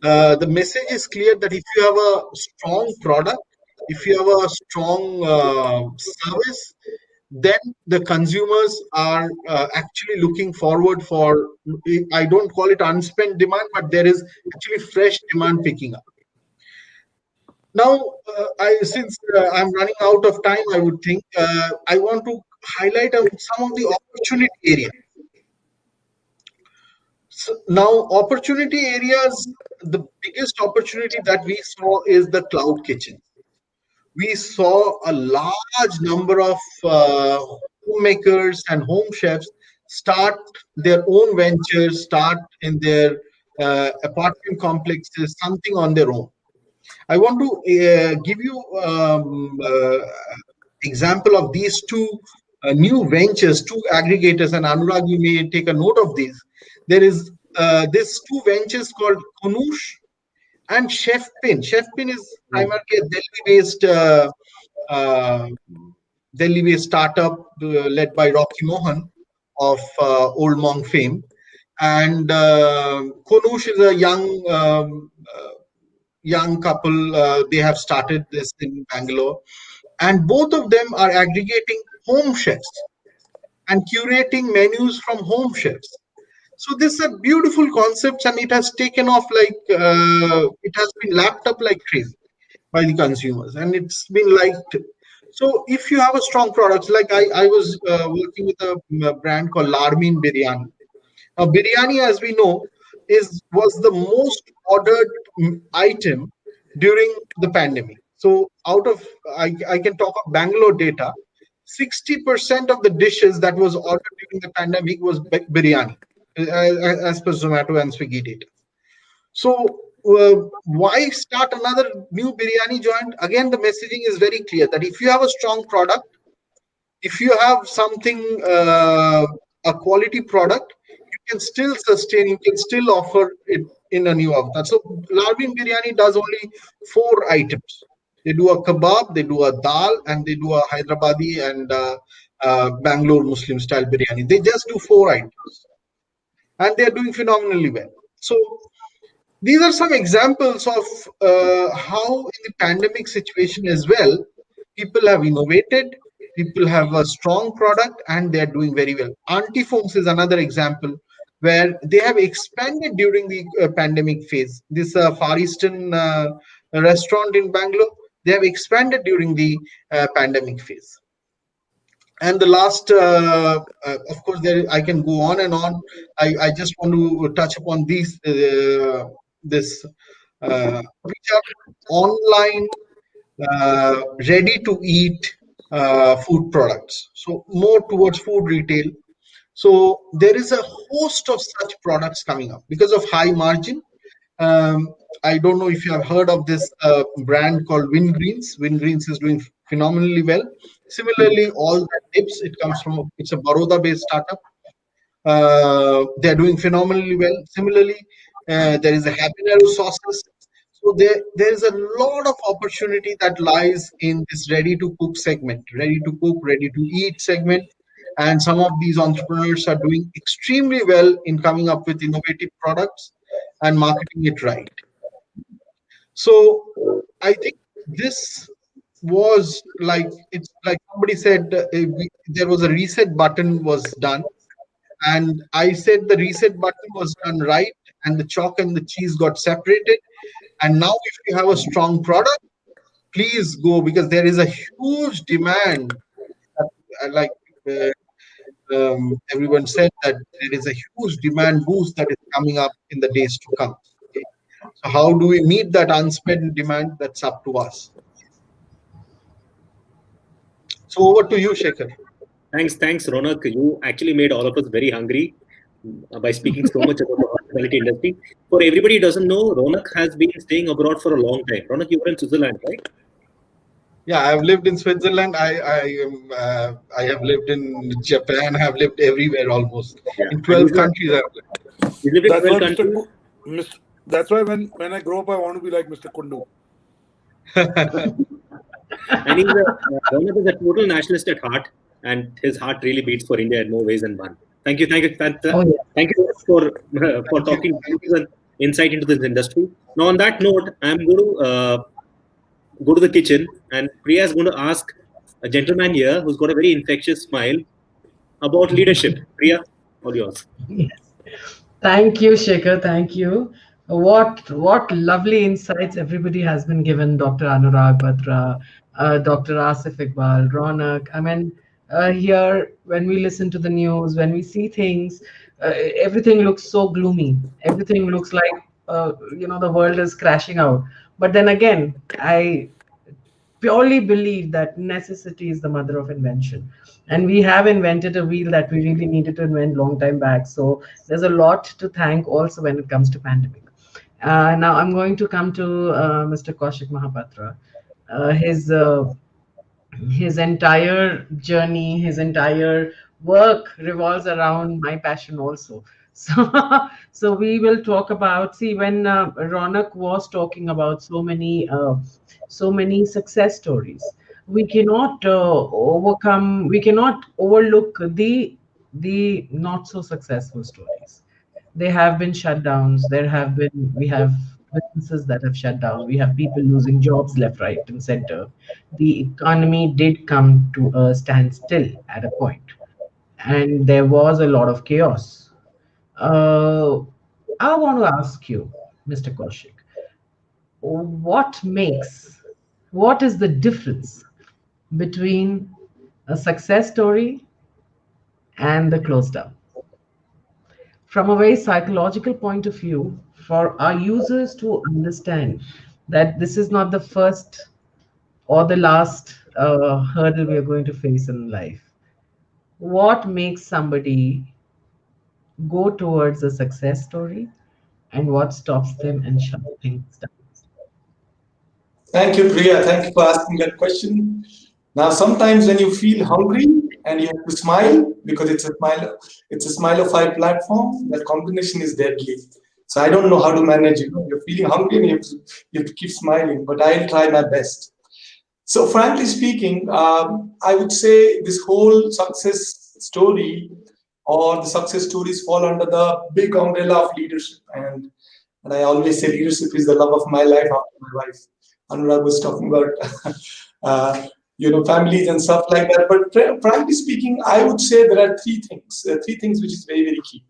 The message is clear that if you have a strong product, if you have a strong service, then the consumers are actually looking forward for, I don't call it unspent demand, but there is actually fresh demand picking up. Now, since I'm running out of time, I would think I want to highlight some of the opportunity areas. So now, opportunity areas, the biggest opportunity that we saw is the cloud kitchen. We saw a large number of homemakers and home chefs start their own ventures, start in their apartment complexes, something on their own. I want to give you example of these two new ventures, two aggregators, and Anurag, you may take a note of these. There is this two ventures called Konush and Chef Pin. Chef Pin is primarily a Delhi-based Delhi-based startup led by Rocky Mohan of Old Monk fame, and Konush is a young couple. They have started this in Bangalore, and both of them are aggregating home chefs and curating menus from home chefs. So this is a beautiful concept, and it has taken off like it has been lapped up like crazy by the consumers, and it's been liked. So if you have a strong product, like I was working with a brand called Larmin Biryani. Now, biryani, as we know, was the most ordered item during the pandemic. So out of I can talk of Bangalore data, 60% of the dishes that was ordered during the pandemic was biryani, as per Zomato and Swiggy data. So why start another new biryani joint? Again, the messaging is very clear that if you have a strong product, if you have something, a quality product, you can still sustain, you can still offer it in a new avatar. So Larvin Biryani does only 4 items. They do a kebab, they do a dal, and they do a Hyderabadi and Bangalore Muslim style biryani. They just do 4 items, and they're doing phenomenally well. So these are some examples of how in the pandemic situation as well, people have innovated, people have a strong product, and they're doing very well. Auntie Foams is another example where they have expanded during the pandemic phase. This Far Eastern restaurant in Bangalore, they have expanded during the pandemic phase. And the last, of course, I can go on and on. I just want to touch upon these, which are online, ready to eat food products. So more towards food retail. So there is a host of such products coming up because of high margin. I don't know if you have heard of this brand called Wingreens. Wingreens is doing phenomenally well. Similarly, all the tips, it's a Baroda-based startup. They're doing phenomenally well. Similarly, there is a habanero sauces. So there is a lot of opportunity that lies in this ready to cook segment, ready to cook, ready to eat segment. And some of these entrepreneurs are doing extremely well in coming up with innovative products and marketing it right. So I think this was like, it's like somebody said, there was a reset button was done, and I said the reset button was done right, and the chalk and the cheese got separated. And now, if you have a strong product, please go, because there is a huge demand. Like uh, everyone said, that there is a huge demand boost that is coming up in the days to come. Okay? So, how do we meet that unspent demand? That's up to us. So, over to you, Shekhar. Thanks, Ronak. You actually made all of us very hungry by speaking so much about the hospitality industry. For everybody who doesn't know, Ronak has been staying abroad for a long time. Ronak, you were in Switzerland, right? Yeah, I've lived in Switzerland. I have lived in Japan. I have lived everywhere almost. Yeah. In And 12 countries I've he's lived in That's 12 why countries. That's why when I grow up, I want to be like Mr. Kundu. lived. And Ronak is a total nationalist at heart, and his heart really beats for India in more ways than one. Oh, yeah. Thank you for Thank you. talking an insight into this industry. Now, on that note, I'm going to go to the kitchen, and Priya is going to ask a gentleman here who's got a very infectious smile about leadership. Priya, all yours. Thank you, Shekhar. Thank you. What lovely insights everybody has been given, Dr. Anurag Batra, Dr. Asif Iqbal, Ronak. I mean, here when we listen to the news, when we see things, everything looks so gloomy. Everything looks like the world is crashing out. But then again, I purely believe that necessity is the mother of invention, and we have invented a wheel that we really needed to invent long time back. So there's a lot to thank also when it comes to pandemic. Now I'm going to come to Mr. Kaushik Mahapatra. His entire journey, his entire work revolves around my passion also. So, so we will talk about. See, when Ronak was talking about so many success stories, we cannot we cannot overlook the not so successful stories. There have been shutdowns. We have businesses that have shut down. We have people losing jobs left, right, and center. The economy did come to a standstill at a point, and there was a lot of chaos. Uh, I want to ask you, Mr. Kaushik, what makes, what is the difference between a success story and the close down? From a very psychological point of view, for our users to understand that this is not the first or the last hurdle we are going to face in life. What makes somebody go towards a success story, and what stops them and shut things down? Thank you, Priya. Thank you for asking that question. Now, sometimes when you feel hungry and you have to smile because it's a smile-o-fi platform, that combination is deadly. So I don't know how to manage it. You're feeling hungry and you have to keep smiling, but I'll try my best. So frankly speaking, I would say this whole success story or the success stories fall under the big umbrella of leadership. And I always say leadership is the love of my life after my wife. Anurag was talking about, families and stuff like that. But frankly speaking, I would say there are three things which is very, very key.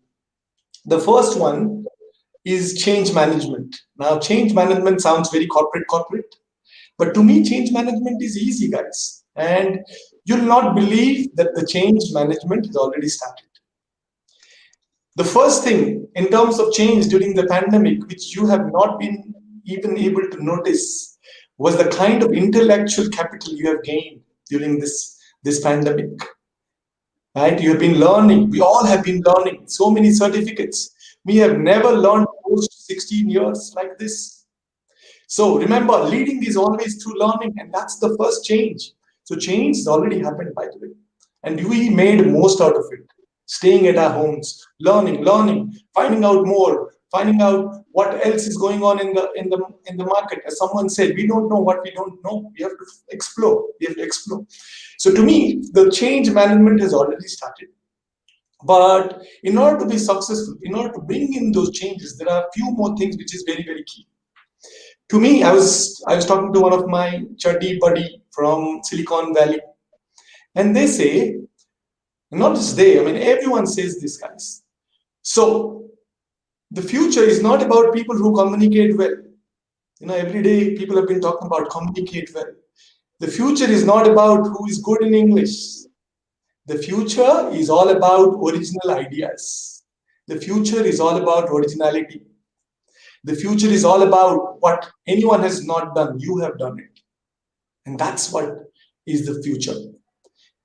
The first one is change management. Now, change management sounds very corporate. But to me, change management is easy, guys. And you'll not believe that the change management has already started. The first thing in terms of change during the pandemic, which you have not been even able to notice, was the kind of intellectual capital you have gained during this pandemic. Right? You have been learning. We all have been learning so many certificates. We have never learned post 16 years like this. So remember, leading is always through learning, and that's the first change. So change has already happened, by the way, and we made most out of it. staying at our homes, learning, finding out more, finding out what else is going on in the market. As someone said, we don't know what we don't know. We have to explore. We have to explore. So to me, the change management has already started. But in order to be successful, in order to bring in those changes, there are a few more things which is very, very key. To me, I was talking to one of my chuddy buddy from Silicon Valley, and they say, not just they, I mean everyone says this, guys. So the future is not about people who communicate well. Every day people have been talking about communicate well. The future is not about who is good in English. The future is all about original ideas. The future is all about originality. The future is all about what anyone has not done, you have done it. And that's what is the future.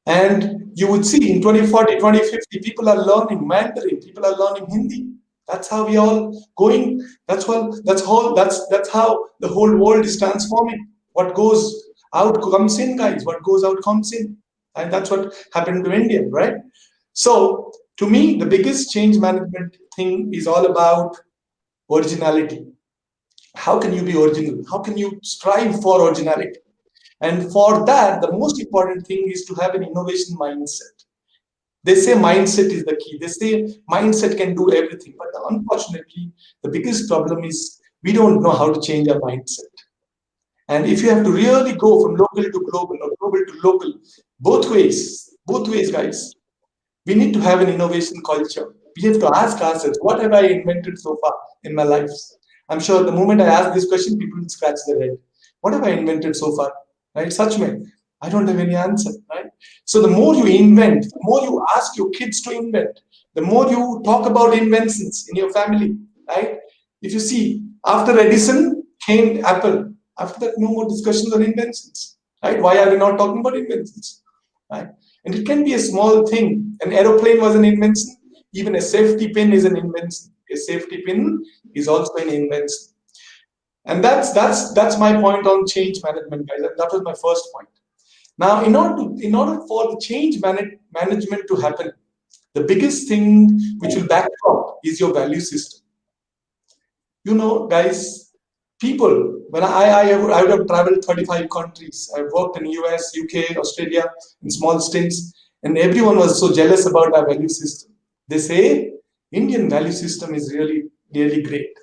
And you would see in 2040, 2050, people are learning Mandarin, people are learning Hindi. That's how we all going. That's how the whole world is transforming. What goes out comes in, guys. What goes out comes in. And that's what happened to India, right? So to me, the biggest change management thing is all about originality. How can you be original? How can you strive for originality? And for that, the most important thing is to have an innovation mindset. They say mindset is the key. They say mindset can do everything. But unfortunately, the biggest problem is we don't know how to change our mindset. And if you have to really go from local to global or global to local, both ways, guys, we need to have an innovation culture. We have to ask ourselves, what have I invented so far in my life? I'm sure the moment I ask this question, people will scratch their head. What have I invented so far? Right? Such way, I don't have any answer. Right? So the more you invent, the more you ask your kids to invent, the more you talk about inventions in your family. Right? If you see, after Edison came Apple. After that, no more discussions on inventions. Right? Why are we not talking about inventions? Right? And it can be a small thing. An aeroplane was an invention. Even a safety pin is an invention. A safety pin is also an invention. And that's my point on change management, guys. That was my first point. Now, in order for the change management to happen, the biggest thing which will back up is your value system. Guys, people, when I would have traveled 35 countries. I've worked in US, UK, Australia in small stints, and everyone was so jealous about our value system. They say Indian value system is really, really great.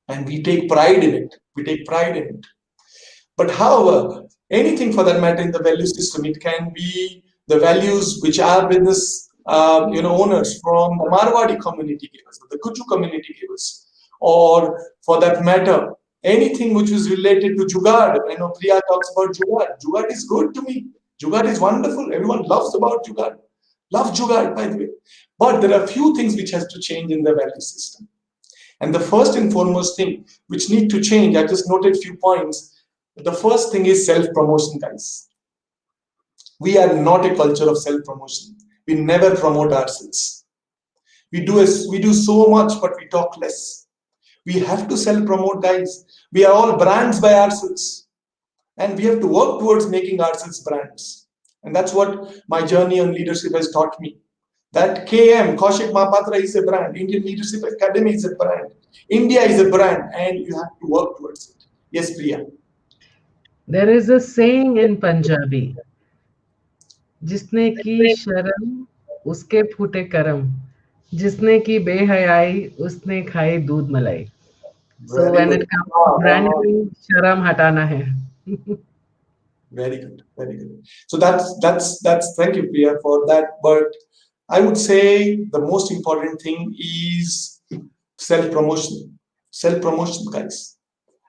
And we take pride in it. But however, anything for that matter in the value system, it can be the values which our business owners from the Marwadi community gave us, the Guju community gave us, or for that matter, anything which was related to Jugaad. I know Priya talks about Jugaad. Jugaad is good to me. Jugaad is wonderful. Everyone loves about Jugaad. Love Jugaad, by the way. But there are a few things which has to change in the value system. And the first and foremost thing which need to change, I just noted a few points. The first thing is self-promotion, guys. We are not a culture of self-promotion. We never promote ourselves. We do so much, but we talk less. We have to self-promote, guys. We are all brands by ourselves. And we have to work towards making ourselves brands. And that's what my journey on leadership has taught me. That KM, Kaushik Mahapatra is a brand. Indian Leadership Academy is a brand. India is a brand, and you have to work towards it. Yes, Priya. There is a saying in Punjabi, जिसने की शर्म उसके फूटे करम, जिसने की बेहयाई उसने खाई दूध मलाई. So when it comes to branding, sharam hatana hai. Very good, very good. So that's thank you, Priya, for that. But I would say the most important thing is self-promotion. Self-promotion, guys.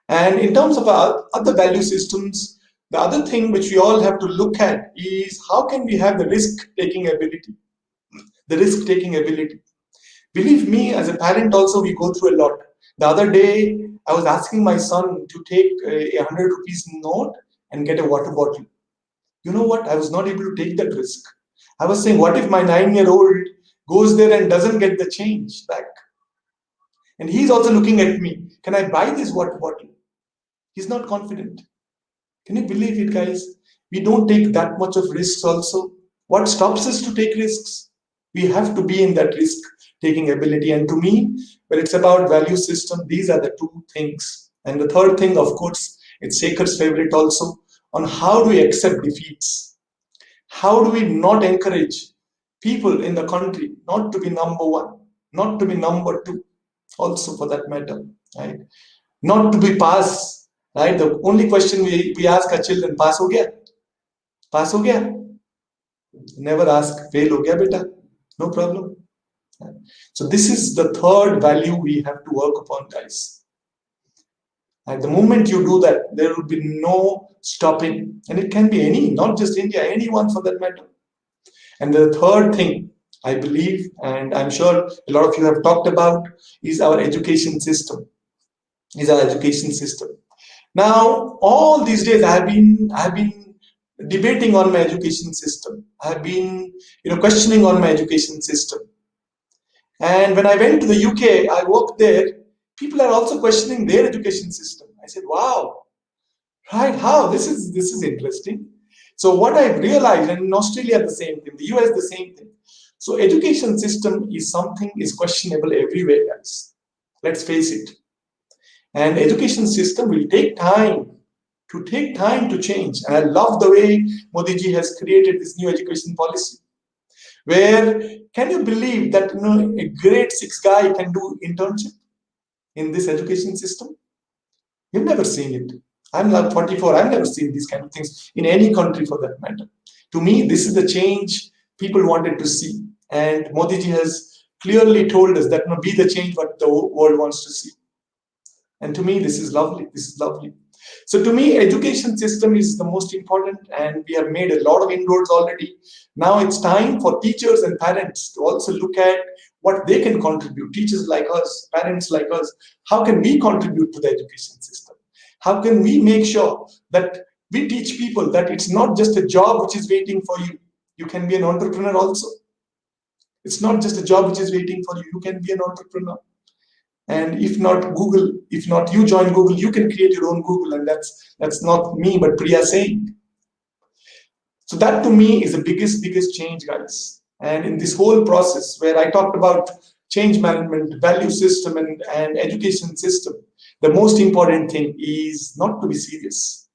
And in terms of our other value systems, the other thing which we all have to look at is how can we have the risk-taking ability? The risk-taking ability. Believe me, as a parent also, we go through a lot. The other day, I was asking my son to take a 100 rupees note and get a water bottle. You know what? I was not able to take that risk. I was saying, what if my 9-year-old goes there and doesn't get the change back? And he's also looking at me. Can I buy this water bottle? He's not confident. Can you believe it, guys? We don't take that much of risks also. What stops us to take risks? We have to be in that risk-taking ability. And to me, when it's about value system, these are the two things. And the third thing, of course, it's Shekhar's favorite also, on how do we accept defeats? How do we not encourage people in the country not to be number one, not to be number two, also for that matter, right? Not to be pass, right? The only question we ask our children, pass ho gaya? Pass ho gaya? Never ask, fail ho gaya beta? No problem. So this is the third value we have to work upon, guys. At the moment you do that, there will be no stopping. And it can be any, not just India, anyone for that matter. And the third thing, I believe, and I'm sure a lot of you have talked about, is our education system. Now, all these days I've been debating on my education system. I've been, questioning on my education system. And when I went to the UK, I worked there. People are also questioning their education system. I said, "Wow, right? How? This is interesting." So what I've realized, and in Australia the same thing, the US the same thing. So education system is something is questionable everywhere, guys. Let's face it. And education system will take time to change. And I love the way Modi ji has created this new education policy. Where can you believe that a grade 6 guy can do internship in this education system? You've never seen it. I'm like 44. I've never seen these kind of things in any country for that matter. To me, this is the change people wanted to see. And Modi ji has clearly told us that be the change what the world wants to see. And to me, this is lovely. So to me, education system is the most important, and we have made a lot of inroads already. Now it's time for teachers and parents to also look at what they can contribute. Teachers like us, parents like us, how can we contribute to the education system? How can we make sure that we teach people that it's not just a job which is waiting for you. You can be an entrepreneur also. It's not just a job which is waiting for you. You can be an entrepreneur. And if not Google, if not you join Google, you can create your own Google. And that's not me, but Priya saying. So that to me is the biggest change, guys. And in this whole process where I talked about change management, value system, and education system, the most important thing is not to be serious.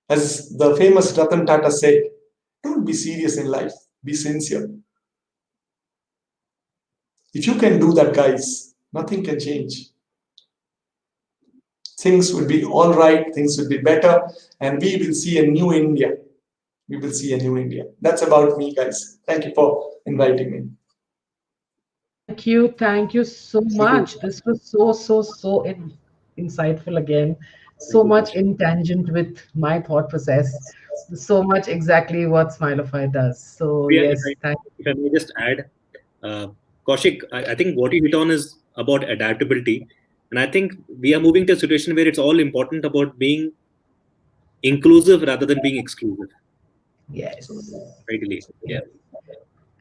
As the famous Ratan Tata said, don't be serious in life, be sincere. If you can do that, guys, nothing can change. Things will be all right, things will be better, and we will see a new India. We will see a new India. That's about me, guys. Thank you for inviting me. Thank you so much. This was so insightful again. So much in tangent with my thought process. So much exactly what Smilify does. So Yeah, yes, thank if I may just add, Kaushik, I think what you hit on is about adaptability. And I think we are moving to a situation where it's all important about being inclusive rather than being exclusive. yes. Ideally. Yeah.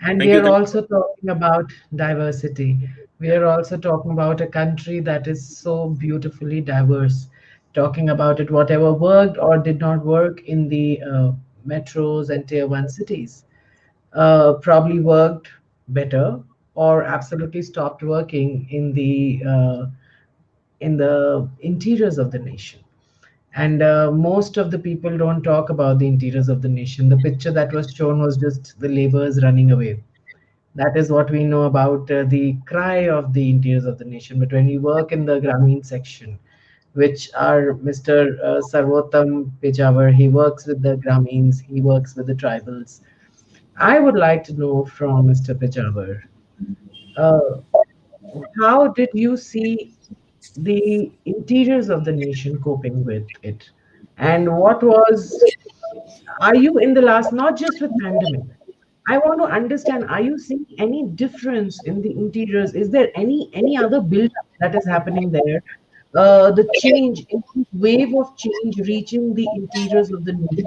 And Thank we you. are also talking about diversity. We are also talking about a country that is so beautifully diverse. Talking about it, whatever worked or did not work in the metros and tier one cities, probably worked better or absolutely stopped working in the interiors of the nation. And most of the people don't talk about the interiors of the nation. The picture that was shown was just the laborers running away. That is what we know about the cry of the interiors of the nation. But when we work in the Grameen section, which are Mr. Sarvotam Pejawar, he works with the Grameens, he works with the tribals. I would like to know from Mr. Pejawar, uh, how did you see the interiors of the nation coping with it? And what was, are you in the last, not just with pandemic, I want to understand, are you seeing any difference in the interiors? Is there any other build-up that is happening there? The change, wave of change reaching the interiors of the nation.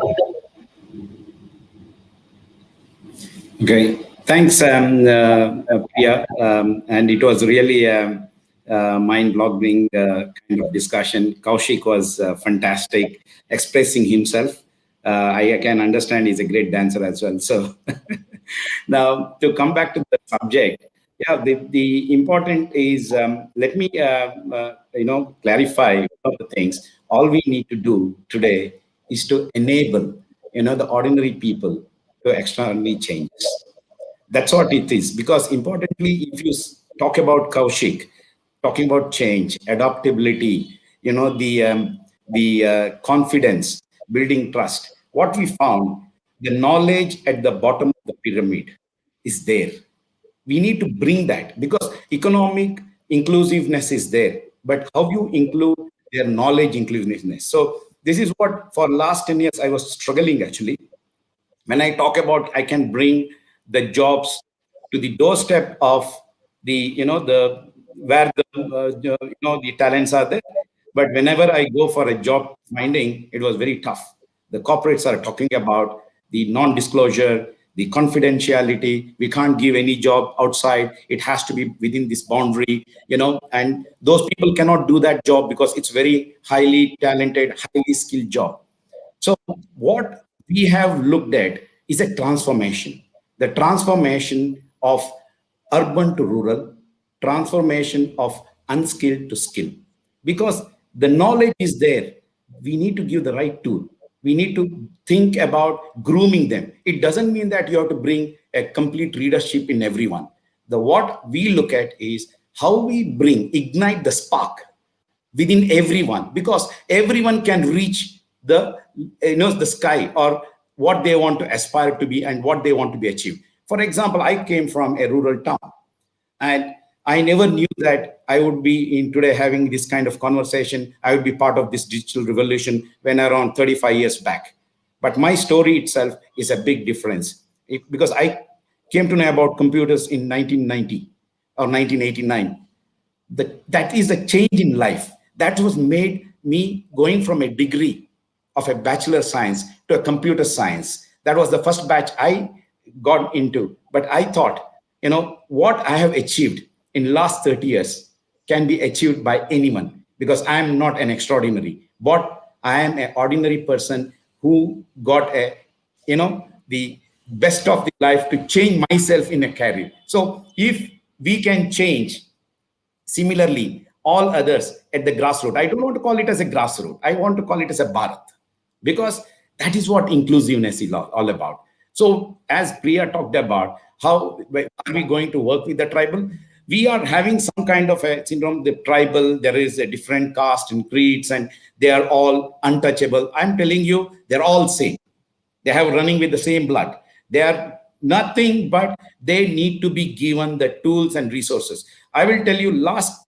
Okay, thanks, Priya. And it was really a mind-boggling kind of discussion. Kaushik was fantastic, expressing himself. I can understand he's a great dancer as well. So Now, to come back to the subject, yeah, the important is, let me, clarify one of the things. All we need to do today is to enable, the ordinary people to extraordinary changes. That's what it is. Because importantly, if you talk about Kaushik, talking about change, adaptability, the confidence, building trust. What we found, the knowledge at the bottom of the pyramid is there. We need to bring that because economic inclusiveness is there, but how you include their knowledge inclusiveness. So this is what for last 10 years I was struggling actually. When I talk about I can bring the jobs to the doorstep of the the where the talents are there, but whenever I go for a job finding, it was very tough. The corporates are talking about the non-disclosure, the confidentiality. We can't give any job outside. It has to be within this boundary, and those people cannot do that job because it's very highly talented, highly skilled job. So what we have looked at is a transformation, the transformation of urban to rural, transformation of unskilled to skill. Because the knowledge is there, we need to give the right tool. We need to think about grooming them. It doesn't mean that you have to bring a complete readership in everyone. The what we look at is how we ignite the spark within everyone, because everyone can reach the sky or what they want to aspire to be and what they want to be achieved. For example, I came from a rural town, and I never knew that I would be in today having this kind of conversation. I would be part of this digital revolution when around 35 years back. But my story itself is a big difference because I came to know about computers in 1990 or 1989. That is a change in life. That was made me going from a degree of a bachelor science to a computer science. That was the first batch I got into. But I thought, what I have achieved in last 30 years can be achieved by anyone because I am not an extraordinary, but I am an ordinary person who got the best of the life to change myself in a career. So if we can change similarly, all others at the grassroots. I don't want to call it as a grassroots. I want to call it as a Bharat, because that is what inclusiveness is all about. So as Priya talked about, how are we going to work with the tribal? We are having some kind of a syndrome, the tribal, there is a different caste and creeds, and they are all untouchable. I'm telling you, they're all same. They have running with the same blood. They are nothing but they need to be given the tools and resources. I will tell you, last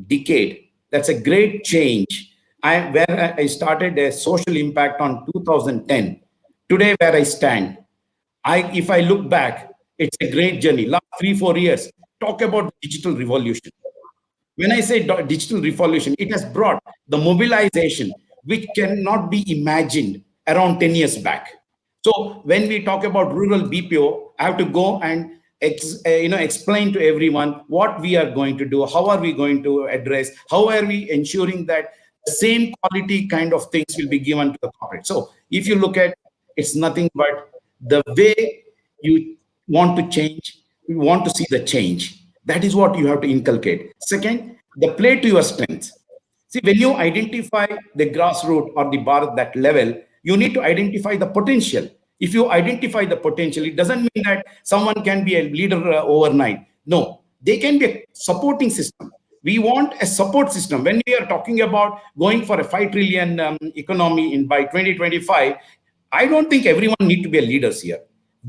decade, that's a great change. Where I started a social impact on 2010. Today, where I stand, if I look back, it's a great journey. Last 3-4 years, talk about digital revolution. When I say digital revolution, it has brought the mobilization which cannot be imagined around 10 years back. So when we talk about rural BPO, I have to go and explain to everyone what we are going to do, how are we going to address, how are we ensuring that the same quality kind of things will be given to the corporate. So if you look at, it's nothing but the way you want to change, you want to see the change. That is what you have to inculcate. Second, the play to your strengths. See, when you identify the grassroots or the bar that level, you need to identify the potential. If you identify the potential, it doesn't mean that someone can be a leader overnight. No, they can be a supporting system. We want a support system. When we are talking about going for a 5 trillion economy by 2025, I don't think everyone need to be a leaders here.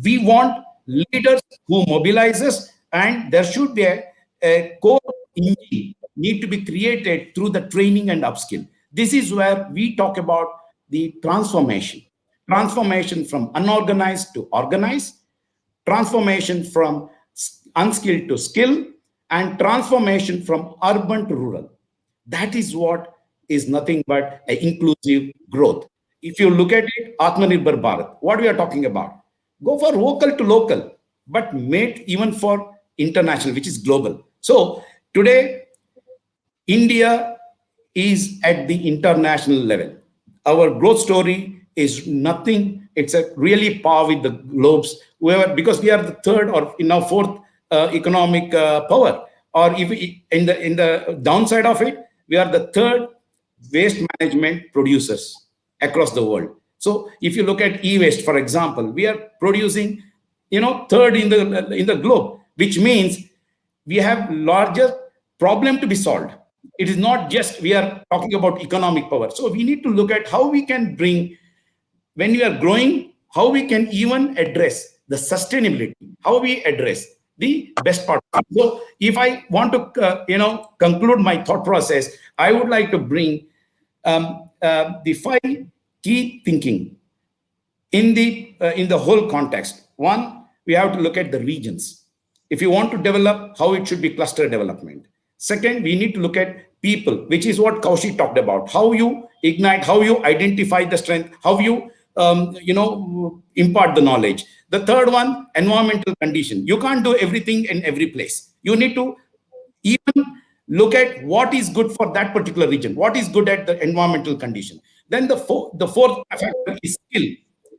We want leaders who mobilizes, and there should be a core engine need to be created through the training and upskill. This is where we talk about the transformation from unorganized to organized, transformation from unskilled to skill, and transformation from urban to rural. That is what is nothing but an inclusive growth. If you look at it, Atmanirbhar Bharat, what we are talking about, go for local to local, but made even for international, which is global. So today, India is at the international level. Our growth story is nothing. It's a really par with the globes. Whoever, because we are the third or now fourth economic power, or if we, in the downside of it, we are the third waste management producers across the world. So if you look at e-waste, for example, we are producing, third in the globe, which means we have larger problem to be solved. It is not just we are talking about economic power. So we need to look at how we can bring, when we are growing, how we can even address the sustainability, how we address the best part. So if I want to, conclude my thought process, I would like to bring the five key thinking in the whole context. One, we have to look at the regions. If you want to develop, how it should be cluster development. Second, we need to look at people, which is what Kaushik talked about. How you ignite, how you identify the strength, how you impart the knowledge. The third one, environmental condition. You can't do everything in every place. You need to even look at what is good for that particular region, what is good at the environmental condition. Then the fourth factor is skill.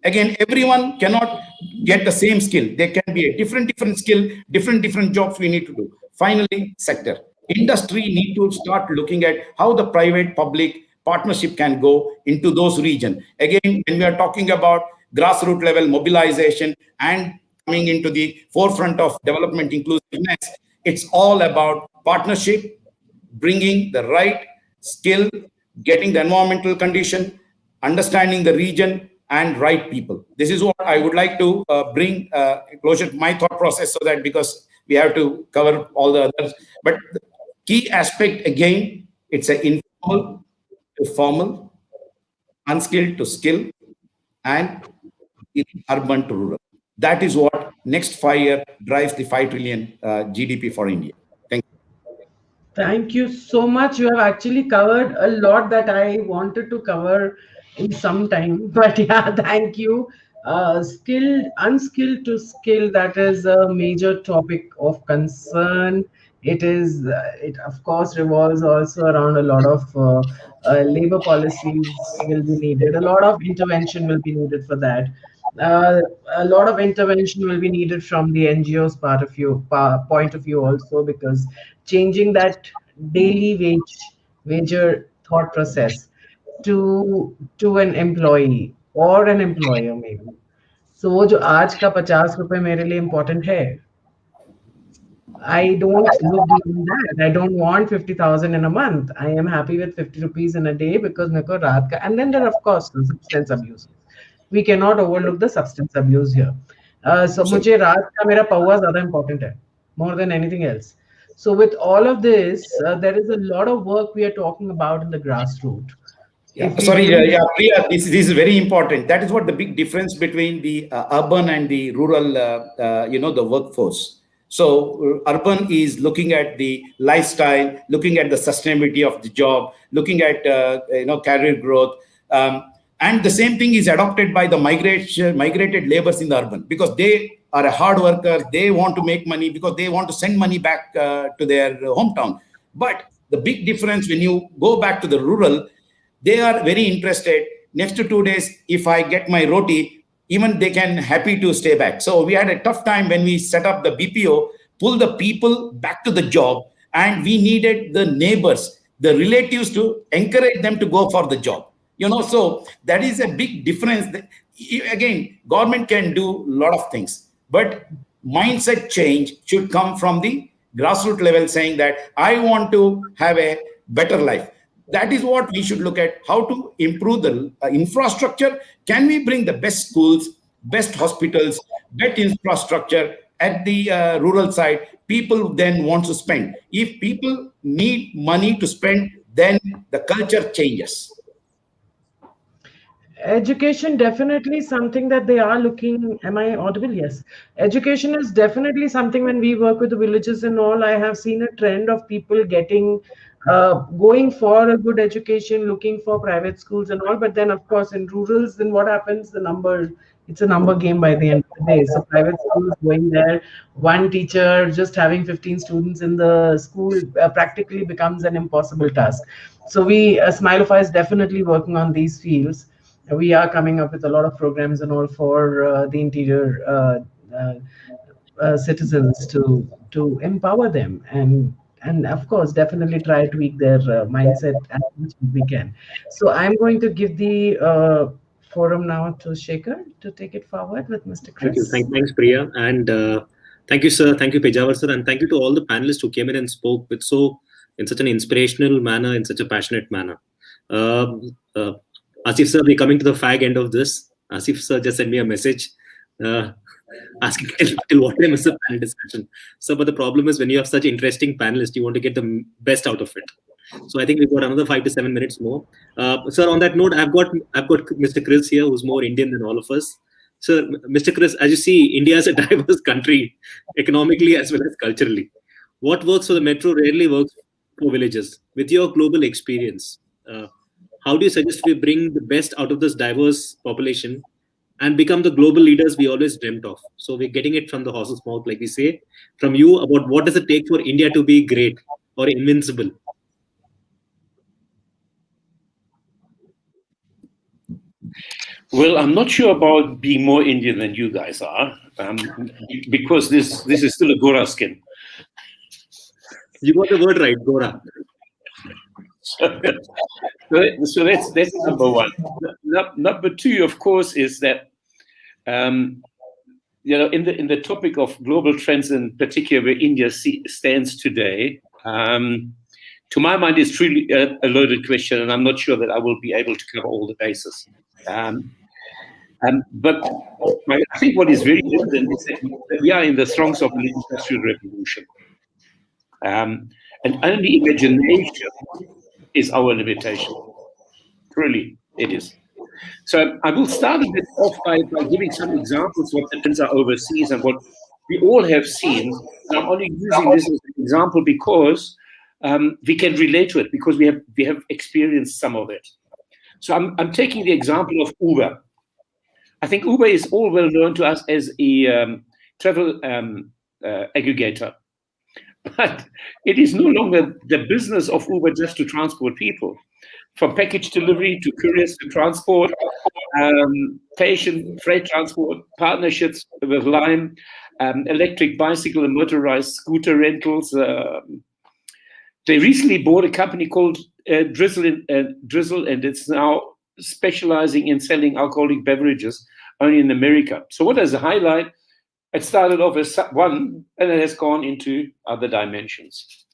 Again, everyone cannot get the same skill. There can be a different skill, different jobs we need to do. Finally, sector. Industry need to start looking at how the private public partnership can go into those regions. Again, when we are talking about grassroots level mobilization and coming into the forefront of development inclusiveness, it's all about partnership, bringing the right skill, getting the environmental condition, understanding the region, and right people. This is what I would like to bring closure to my thought process, so that, because we have to cover all the others. But the key aspect, again, it's an informal to formal, unskilled to skill, and urban to rural. That is what next 5 year drives the 5 trillion GDP for India. Thank you. Thank you so much. You have actually covered a lot that I wanted to cover in some time. But yeah, thank you. Skilled, unskilled to skill, that is a major topic of concern. It of course revolves also around a lot of labor policies will be needed. A lot of intervention will be needed for that. Uh, a lot of intervention will be needed from the NGOs point of view also, because changing that daily wager thought process to an employee or an employer maybe. So वो जो आज का 50 रुपए मेरे लिए important है, I don't look beyond that. I don't want 50,000 in a month. I am happy with 50 rupees in a day because मेरे को रात का, and then there are of course the substance abuse. We cannot overlook the substance abuse here. So मुझे रात का मेरा पौवा ज़्यादा important है, more than anything else. So with all of this, there is a lot of work we are talking about in the grassroots. Yeah, sorry, Priya, this is very important. That is what the big difference between the urban and the rural, the workforce. So urban is looking at the lifestyle, looking at the sustainability of the job, looking at career growth, and the same thing is adopted by the migrated laborers in the urban, because they are a hard worker. They want to make money because they want to send money back to their hometown. But the big difference when you go back to the rural, they are very interested. Next to 2 days, if I get my roti, even they can happy to stay back. So we had a tough time when we set up the BPO, pull the people back to the job, and we needed the neighbors, the relatives, to encourage them to go for the job. So that is a big difference. Again, government can do a lot of things, but mindset change should come from the grassroots level, saying that I want to have a better life. That is what we should look at, how to improve the infrastructure. Can we bring the best schools, best hospitals, best infrastructure at the rural side? People then want to spend. If people need money to spend, then the culture changes. Education definitely something that they are looking. Am I audible? Yes. Education is definitely something. When we work with the villages and all, I have seen a trend of people going for a good education, looking for private schools and all. But then, of course, in rurals, then what happens? It's a number game by the end of the day. So private schools going there, one teacher just having 15 students in the school practically becomes an impossible task. So Smilify is definitely working on these fields. we are coming up with a lot of programs and all for the interior citizens to empower them and of course definitely try to tweak their mindset as much as we can. So I'm going to give the forum now to Shekhar to take it forward with Mr. Thank you. Chris. Thanks, Priya. And thank you, sir. Thank you, Pejawar, sir. And thank you to all the panelists who came in and spoke in such an inspirational manner, in such a passionate manner. Asif, sir, we're coming to the fag end of this. Asif, sir, just sent me a message asking till what time is the panel discussion. So, but the problem is when you have such interesting panelists, you want to get the best out of it. So I think we've got another 5 to 7 minutes more. Sir, on that note, I've got Mr. Chris here, who's more Indian than all of us. So, Mr. Chris, as you see, India is a diverse country, economically as well as culturally. What works for the metro rarely works for villages. With your global experience, how do you suggest we bring the best out of this diverse population and become the global leaders we always dreamt of? So we're getting it from the horse's mouth, like we say, from you about what does it take for India to be great or invincible? Well, I'm not sure about being more Indian than you guys are, because this is still a Gora skin. You got the word right, Gora. So that's number one. Number two, of course, is that in the topic of global trends, in particular where India stands today, to my mind, is truly a loaded question, and I'm not sure that I will be able to cover all the bases. But I think what is very evident is that we are in the throes of an industrial revolution. And only imagination is our limitation. Truly, it is. So I will start a bit off by giving some examples of what the trends are overseas and what we all have seen. And I'm only using this as an example because we can relate to it, because we have experienced some of it. So I'm taking the example of Uber. I think Uber is all well known to us as a travel aggregator. But it is no longer the business of Uber just to transport people. From package delivery to couriers to transport, patient freight transport, partnerships with Lime, electric bicycle and motorized scooter rentals. They recently bought a company called Drizzle, and it's now specializing in selling alcoholic beverages only in America. So what does it highlight? It started off as one, and it has gone into other dimensions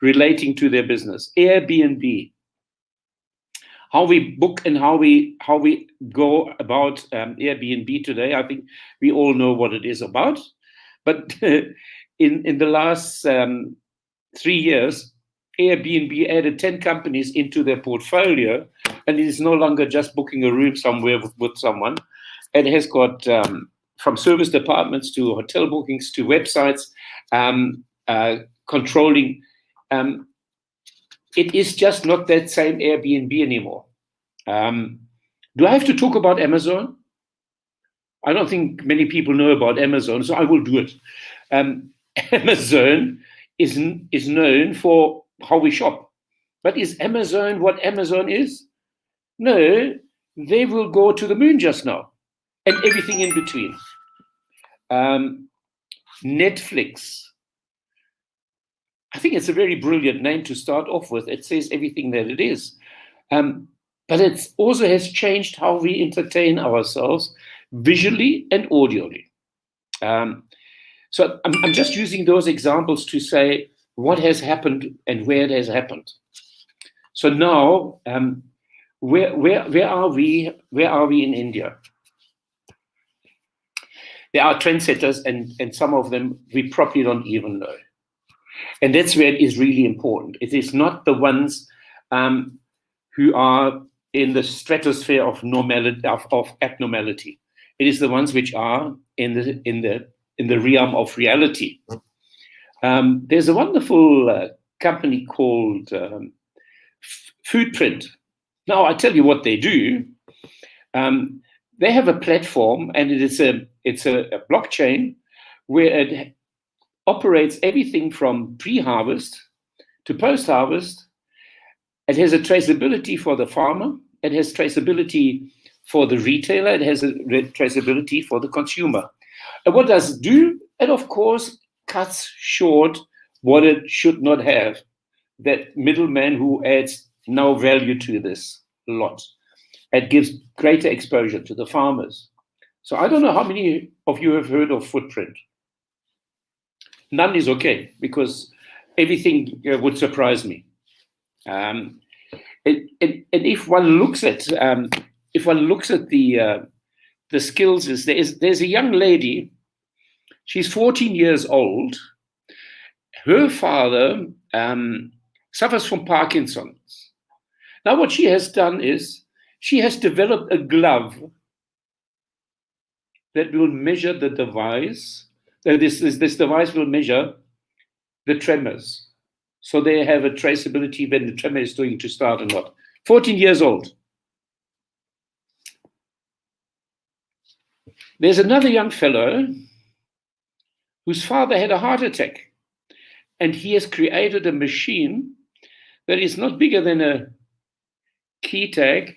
relating to their business. Airbnb, how we book and how we go about Airbnb today. I think we all know what it is about. But in the last 3 years, Airbnb added 10 companies into their portfolio, and it is no longer just booking a room somewhere with someone. It has got from service departments to hotel bookings to websites, controlling. It is just not that same Airbnb anymore. Do I have to talk about Amazon? I don't think many people know about Amazon, so I will do it. Amazon is known for how we shop. But is Amazon what Amazon is? No, they will go to the moon just now, and everything in between. Netflix. I think it's a very brilliant name to start off with. It says everything that it is. But it also has changed how we entertain ourselves visually and audially. So I'm just using those examples to say what has happened and where it has happened. So now, where are we? Where are we in India? There are trendsetters, and some of them we probably don't even know. And that's where it is really important. It is not the ones who are in the stratosphere of normality, of abnormality. It is the ones which are in the realm of reality. There's a wonderful company called Footprint. Now I tell you what they do. They have a platform, and it's a blockchain where it operates everything from pre-harvest to post-harvest. It has a traceability for the farmer. It has traceability for the retailer. It has a traceability for the consumer. And what does it do? It, of course, cuts short what it should not have. That middleman who adds no value to this lot. It gives greater exposure to the farmers. So I don't know how many of you have heard of footprint. None is okay, because everything would surprise me. And if one looks at the skills, there's a young lady. She's 14 years old. Her father suffers from Parkinson's. Now, what she has done is she has developed a glove that will measure the device. This device will measure the tremors. So they have a traceability when the tremor is going to start or not. 14 years old. There's another young fellow whose father had a heart attack, and he has created a machine that is not bigger than a key tag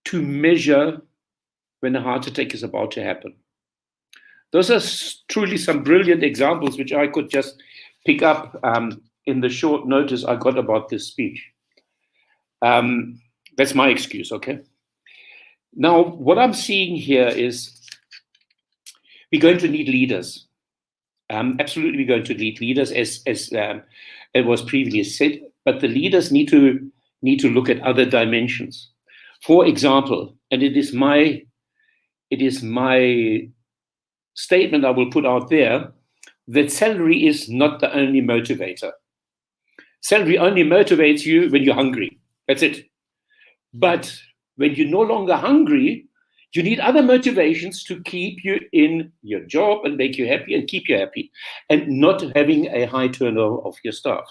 to measure when a heart attack is about to happen. Those are truly some brilliant examples which I could just pick up in the short notice I got about this speech. That's my excuse, okay? Now, what I'm seeing here is we're going to need leaders. Absolutely, we're going to need leaders, as it was previously said, but the leaders need to look at other dimensions. For example, and it is my statement I will put out there, that salary is not the only motivator. Salary only motivates you when you're hungry. That's it. But when you're no longer hungry, you need other motivations to keep you in your job and make you happy and keep you happy, and not having a high turnover of your staff.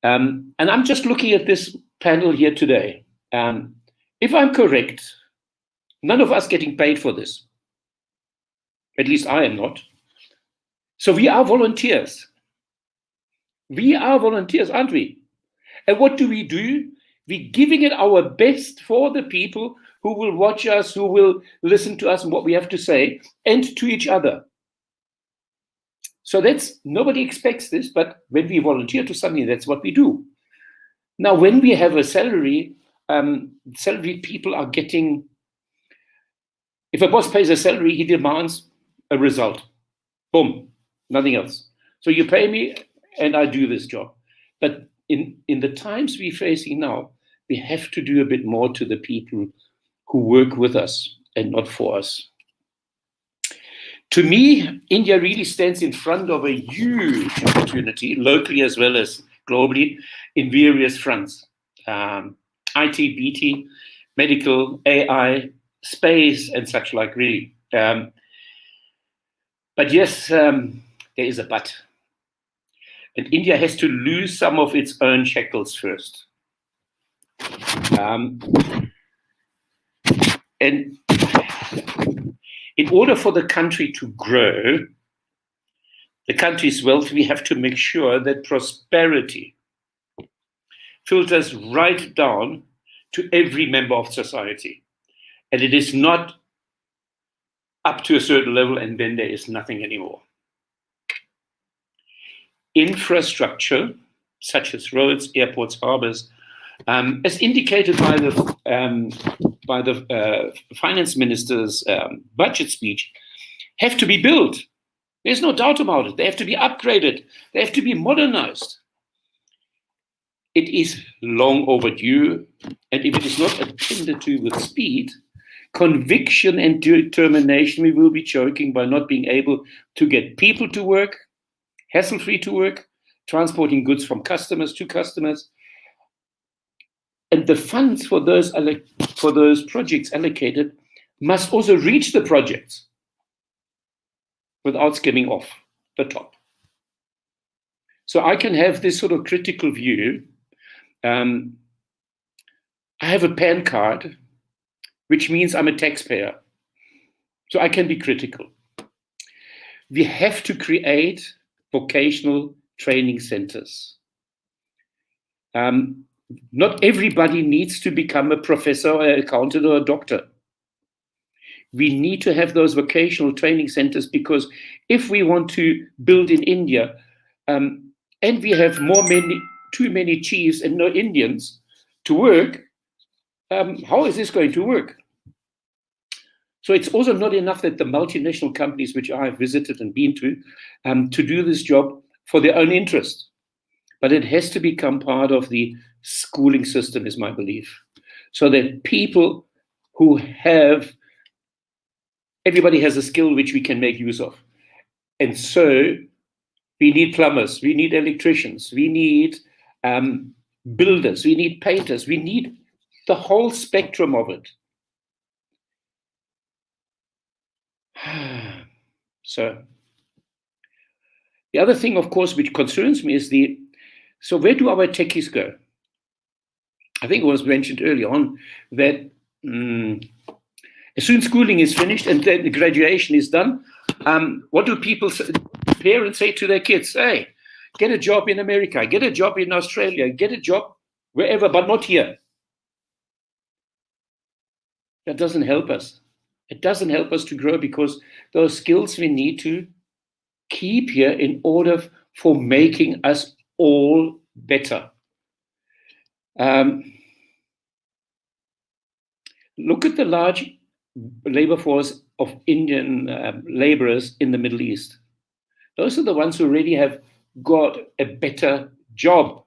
And I'm just looking at this panel here today. If I'm correct, none of us getting paid for this. At least I am not. So we are volunteers. We are volunteers, aren't we? And what do? We're giving it our best for the people who will watch us, who will listen to us and what we have to say, and to each other. So nobody expects this, but when we volunteer to something, that's what we do. Now, when we have a salary, salaried people are getting, if a boss pays a salary, he demands a result. Boom, nothing else. So you pay me and I do this job. But in the times we're facing now, we have to do a bit more to the people who work with us and not for us. To me, India really stands in front of a huge opportunity, locally as well as globally, in various fronts. IT, BT, medical, AI, space, and such like, really. But yes, there is a but. And India has to lose some of its own shackles first. And in order for the country to grow, the country's wealth, we have to make sure that prosperity filters right down to every member of society. And it is not up to a certain level and then there is nothing anymore. Infrastructure, such as roads, airports, harbors, as indicated by the finance minister's budget speech, have to be built. There's no doubt about it. They have to be upgraded. They have to be modernized. It is long overdue, and if it is not attended to with speed, conviction and determination, we will be choking by not being able to get people to work, hassle-free to work, transporting goods from customers to customers. And the funds for those projects allocated must also reach the projects without skimming off the top. So I can have this sort of critical view. I have a PAN card, which means I'm a taxpayer. So I can be critical. We have to create vocational training centers. not everybody needs to become a professor, or an accountant, or a doctor. We need to have those vocational training centers, because if we want to build in India, and we have too many chiefs and no Indians to work, how is this going to work? So it's also not enough that the multinational companies, which I have visited and been to do this job for their own interest, but it has to become part of the schooling system, is my belief, so that people who have, everybody has a skill which we can make use of. And so we need plumbers, we need electricians, we need builders, we need painters, we need the whole spectrum of it. So the other thing, of course, which concerns me is so where do our techies go? I think it was mentioned early on that as soon as schooling is finished and then the graduation is done, what do parents say to their kids? Hey, get a job in America, get a job in Australia, get a job wherever, but not here. That doesn't help us. It doesn't help us to grow, because those skills we need to keep here in order for making us all better. Look at the large labor force of Indian laborers in the Middle East. Those are the ones who already have got a better job.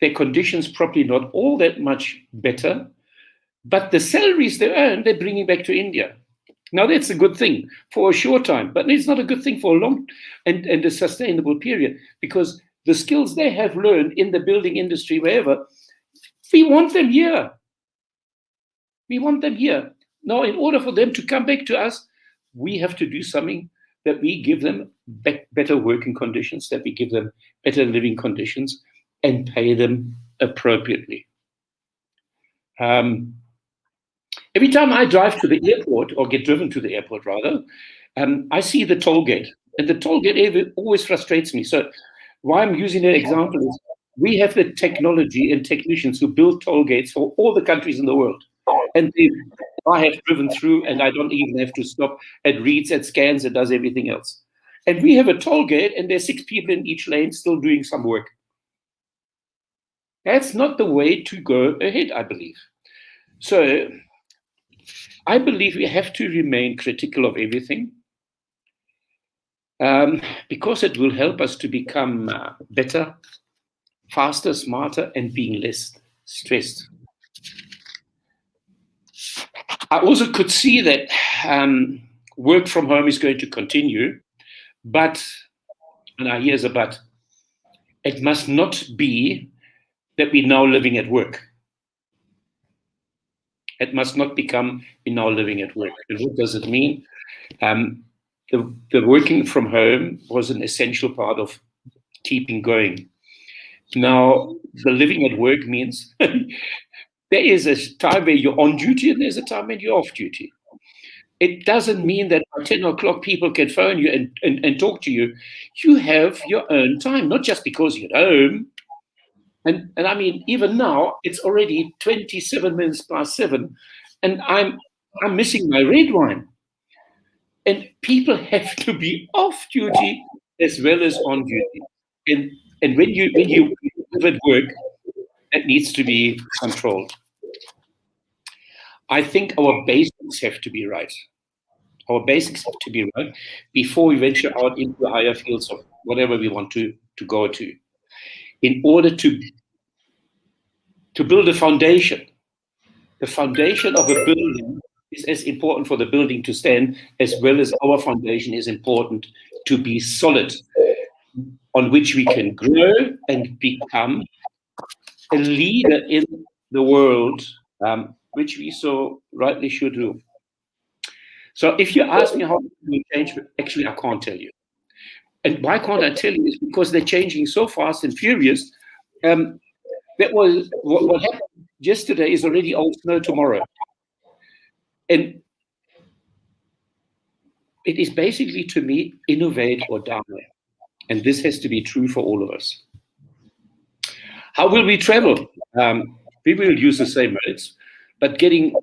Their conditions probably not all that much better, but the salaries they earn, they're bringing back to India. Now, that's a good thing for a short time, but it's not a good thing for a long and a sustainable period, because the skills they have learned in the building industry, wherever, we want them here. We want them here. Now, in order for them to come back to us, we have to do something, that we give them better working conditions, that we give them better living conditions, and pay them appropriately. Every time I drive to the airport, or get driven to the airport rather, I see the toll gate. And the toll gate always frustrates me. So why I'm using that example is, we have the technology and technicians who build toll gates for all the countries in the world. And I have driven through, and I don't even have to stop. It reads, it scans, it does everything else. And we have a toll gate, and there's 6 people in each lane still doing some work. That's not the way to go ahead, I believe. So I believe we have to remain critical of everything, because it will help us to become better, faster, smarter, and being less stressed. I also could see that work from home is going to continue, but, and here's a but, it must not be that we're now living at work. It must not become we're now living at work. And what does it mean? The working from home was an essential part of keeping going. Now, the living at work means there is a time where you're on duty and there's a time when you're off duty. It doesn't mean that at 10 o'clock people can phone you and talk to you. You have your own time, not just because you're at home. And I mean, even now, it's already 27 minutes past 7, and I'm missing my red wine. And people have to be off duty as well as on duty. And when you live at work, that needs to be controlled. I think our basics have to be right. Our basics have to be right before we venture out into the higher fields of whatever we want to go to. In order to build a foundation, the foundation of a building is as important for the building to stand as well as our foundation is important to be solid, on which we can grow and become a leader in the world, which we so rightly should do. So if you ask me how we change, actually I can't tell you. And why can't I tell you? Is because they're changing so fast and furious. That was what happened yesterday is already old snow tomorrow. And it is basically, to me, innovate or die. And this has to be true for all of us. How will we travel? We will use the same roads, but getting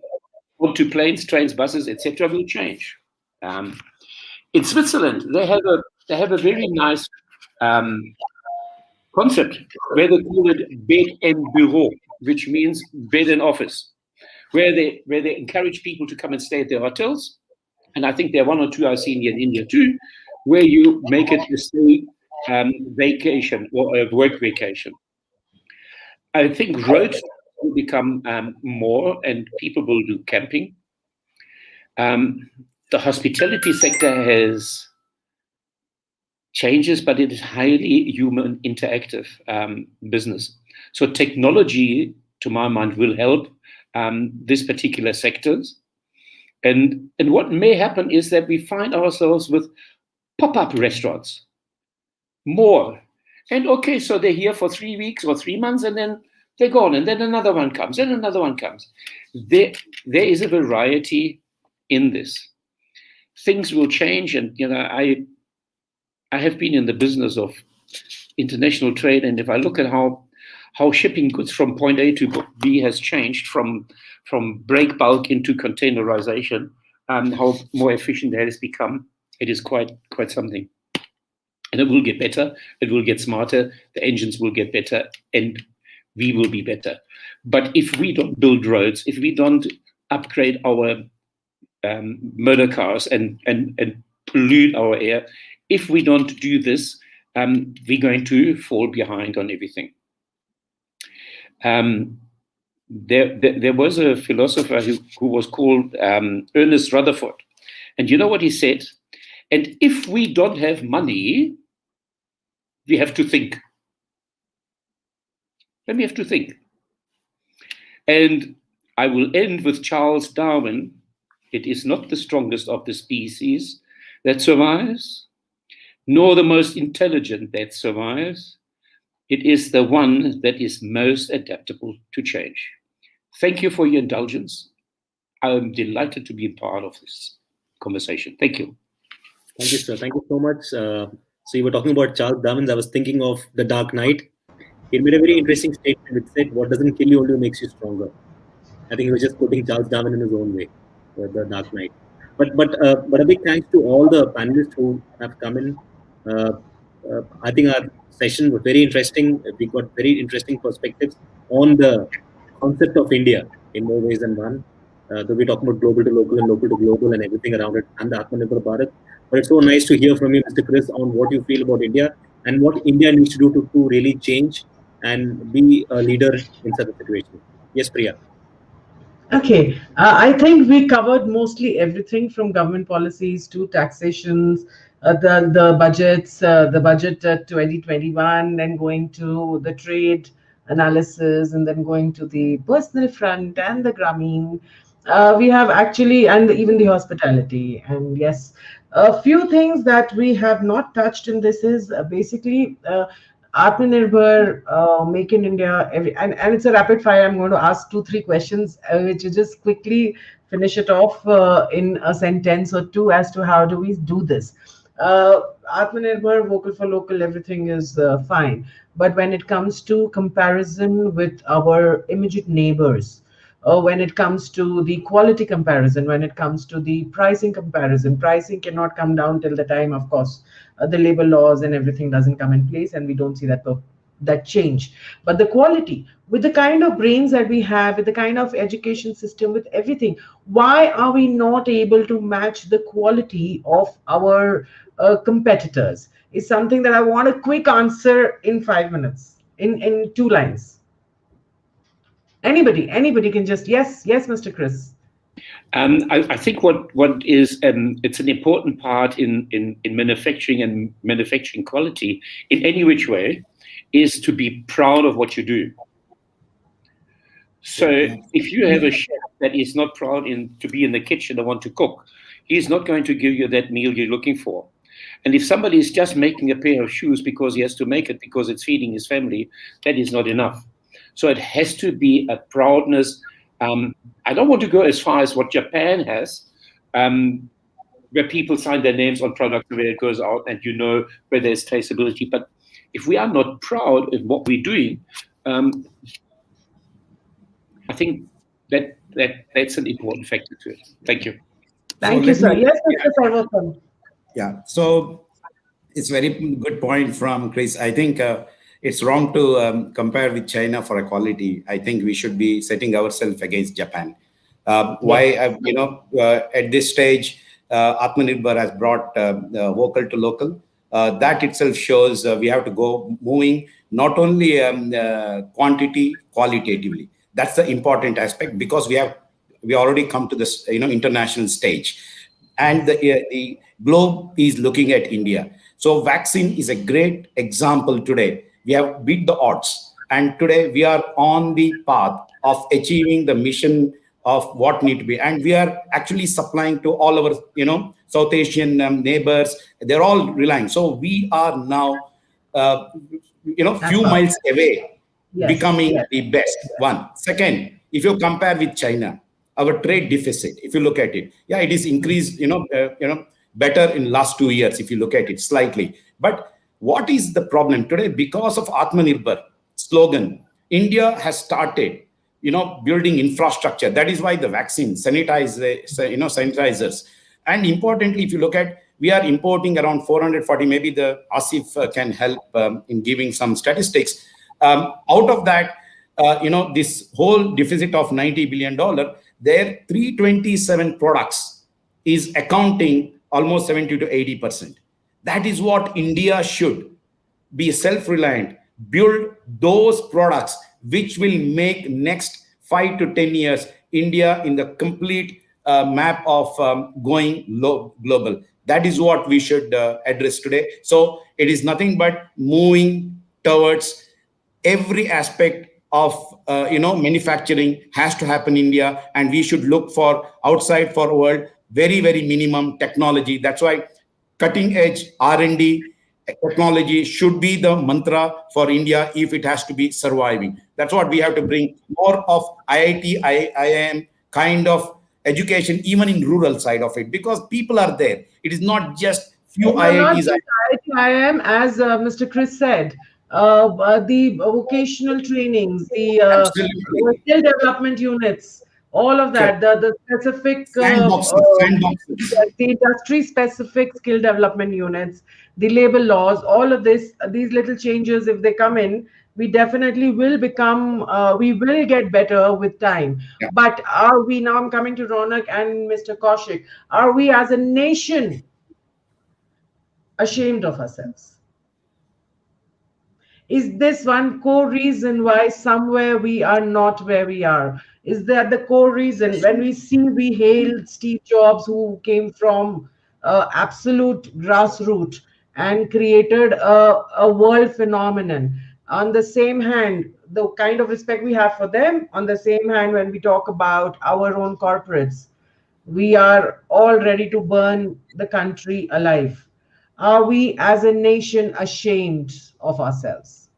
onto planes, trains, buses, etc., will change. In Switzerland, they have a very nice concept where they call it bed and bureau, which means bed and office, where they encourage people to come and stay at their hotels. And I think there are one or two I've seen here in India too, where you make it a stay vacation or a work vacation. I think roads will become more, and people will do camping. The hospitality sector has changes, but it is highly human interactive business. So technology, to my mind, will help these particular sectors. And what may happen is that we find ourselves with pop-up restaurants more. And okay, so they're here for 3 weeks or 3 months, and then they're gone, and then another one comes, and another one comes. There is a variety in this. Things will change, and I have been in the business of international trade, and if I look at how shipping goods from point A to B has changed from break bulk into containerization, how more efficient that has become, it is quite something. And it will get better, it will get smarter, the engines will get better, and we will be better. But if we don't build roads, if we don't upgrade our motor cars and pollute our air, if we don't do this, we're going to fall behind on everything. There was a philosopher who was called Ernest Rutherford. And you know what he said? And if we don't have money, we have to think. Then we have to think. And I will end with Charles Darwin. It is not the strongest of the species that survives, nor the most intelligent that survives. It is the one that is most adaptable to change. Thank you for your indulgence. I am delighted to be a part of this conversation. Thank you. Thank you, sir. Thank you so much. So you were talking about Charles Darwin. I was thinking of The Dark Knight. He made a very interesting statement which said, what doesn't kill you only makes you stronger. I think he was just putting Charles Darwin in his own way, The Dark Knight. But a big thanks to all the panelists who have come in. I think our session was very interesting. We got very interesting perspectives on the concept of India in more ways than one. Though we're talking about global to local and local to global and everything around it, and the Atmanirbhar Bharat. But it's so nice to hear from you, Mr. Chris, on what you feel about India and what India needs to do to really change and be a leader in such a situation. Yes, Priya. Okay, I think we covered mostly everything from government policies to taxations, the budgets, the budget 2021, then going to the trade analysis, and then going to the personal front and the Grameen. We have actually, and even the hospitality. And yes, a few things that we have not touched in this is basically Atmanirbhar, Make in India, and it's a rapid fire. I'm going to ask 2-3 questions, which you just quickly finish it off in a sentence or two as to how do we do this. Atmanirbhar, vocal for local, everything is fine. But when it comes to comparison with our immediate neighbors, when it comes to the quality comparison, when it comes to the pricing comparison, pricing cannot come down till the time, of course, the labor laws and everything doesn't come in place, and we don't see that change. But the quality, with the kind of brains that we have, with the kind of education system, with everything, why are we not able to match the quality of our competitors? Is something that I want a quick answer in 5 minutes, in 2 lines. Anybody can just yes, Mr. Chris. I think what is it's an important part in manufacturing and manufacturing quality in any which way is to be proud of what you do. So if you have a chef that is not proud to be in the kitchen and want to cook, he's not going to give you that meal you're looking for. And if somebody is just making a pair of shoes because he has to make it because it's feeding his family, that is not enough. So it has to be a proudness. I don't want to go as far as what Japan has, where people sign their names on products where it goes out and you know where there's traceability. But if we are not proud of what we're doing, Um, I think that's an important factor to it. Thank you. Thank So you, let sir. me, Yes, Mr. Sarvapam. yeah. So it's very good point from Chris. I think it's wrong to compare with China for equality. I think we should be setting ourselves against Japan. Why, at this stage, Atmanirbhar has brought vocal to local. That itself shows we have to go moving not only quantity, qualitatively. That's the important aspect because we already come to this international stage, and the globe is looking at India. So vaccine is a great example today. We have beat the odds, and today we are on the path of achieving the mission of what need to be, and we are actually supplying to all our South Asian neighbors. They're all relying. So we are now few That's miles away yes, becoming yes. the best one. Second, if you compare with China, our trade deficit, if you look at it, yeah, it is increased, better in last 2 years, if you look at it slightly. But what is the problem today? Because of Atmanirbhar slogan, India has started, building infrastructure. That is why the vaccine, sanitizers. And importantly, if you look at, we are importing around 440, maybe the Asif can help in giving some statistics. Out of that, this whole deficit of $90 billion, their 327 products is accounting almost 70 to 80%. That is what India should be self-reliant, build those products which will make next 5 to 10 years India in the complete map of going global. That is what we should address today. So it is nothing but moving towards every aspect of manufacturing has to happen in India, and we should look for outside for world very minimum technology. That's why cutting edge R&D technology should be the mantra for India if it has to be surviving. That's what we have to bring more of IIT, IIM kind of education, even in rural side of it, because people are there. It is not just few No, not IITs. just IIM, as Mr. Chris said, the vocational trainings, the Absolutely. skill development units, all of Correct. that, the specific, Sandboxes. the industry specific skill development units, the labor laws, all of this, these little changes, if they come in, we definitely will become, we will get better with time. Yeah. But are we, now I'm coming to Ronak and Mr. Kaushik, are we as a nation ashamed of ourselves? Is this one core reason why somewhere we are not where we are? Is that the core reason? When we hailed Steve Jobs, who came from absolute grassroots and created a world phenomenon. On the same hand, the kind of respect we have for them, on the same hand, when we talk about our own corporates, we are all ready to burn the country alive. Are we as a nation ashamed of ourselves?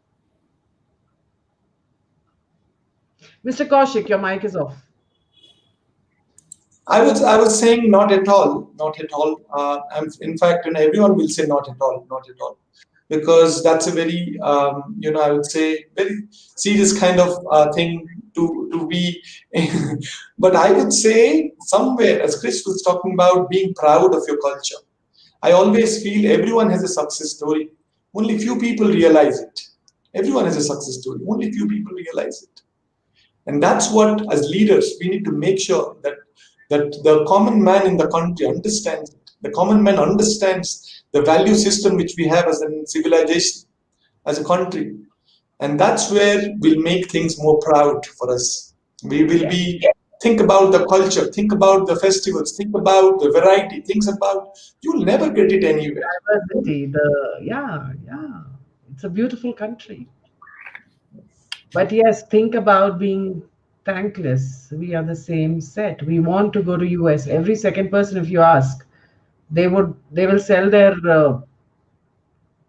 Mr. Kaushik, your mic is off. I was saying not at all, not at all. In fact, everyone will say not at all, not at all, because that's a very I would say very serious kind of thing to be. But I would say somewhere, as Chris was talking about being proud of your culture, I always feel everyone has a success story. Only few people realize it. Everyone has a success story. Only few people realize it. And that's what, as leaders, we need to make sure that the common man in the country understands it. The common man understands the value system which we have as a civilization, as a country. And that's where we'll make things more proud for us. We will be think about the culture, think about the festivals, think about the variety, things about you'll never get it anywhere. Diversity, yeah. It's a beautiful country. But yes, think about being thankless. We are the same set. We want to go to US. Every second person, if you ask, they will sell their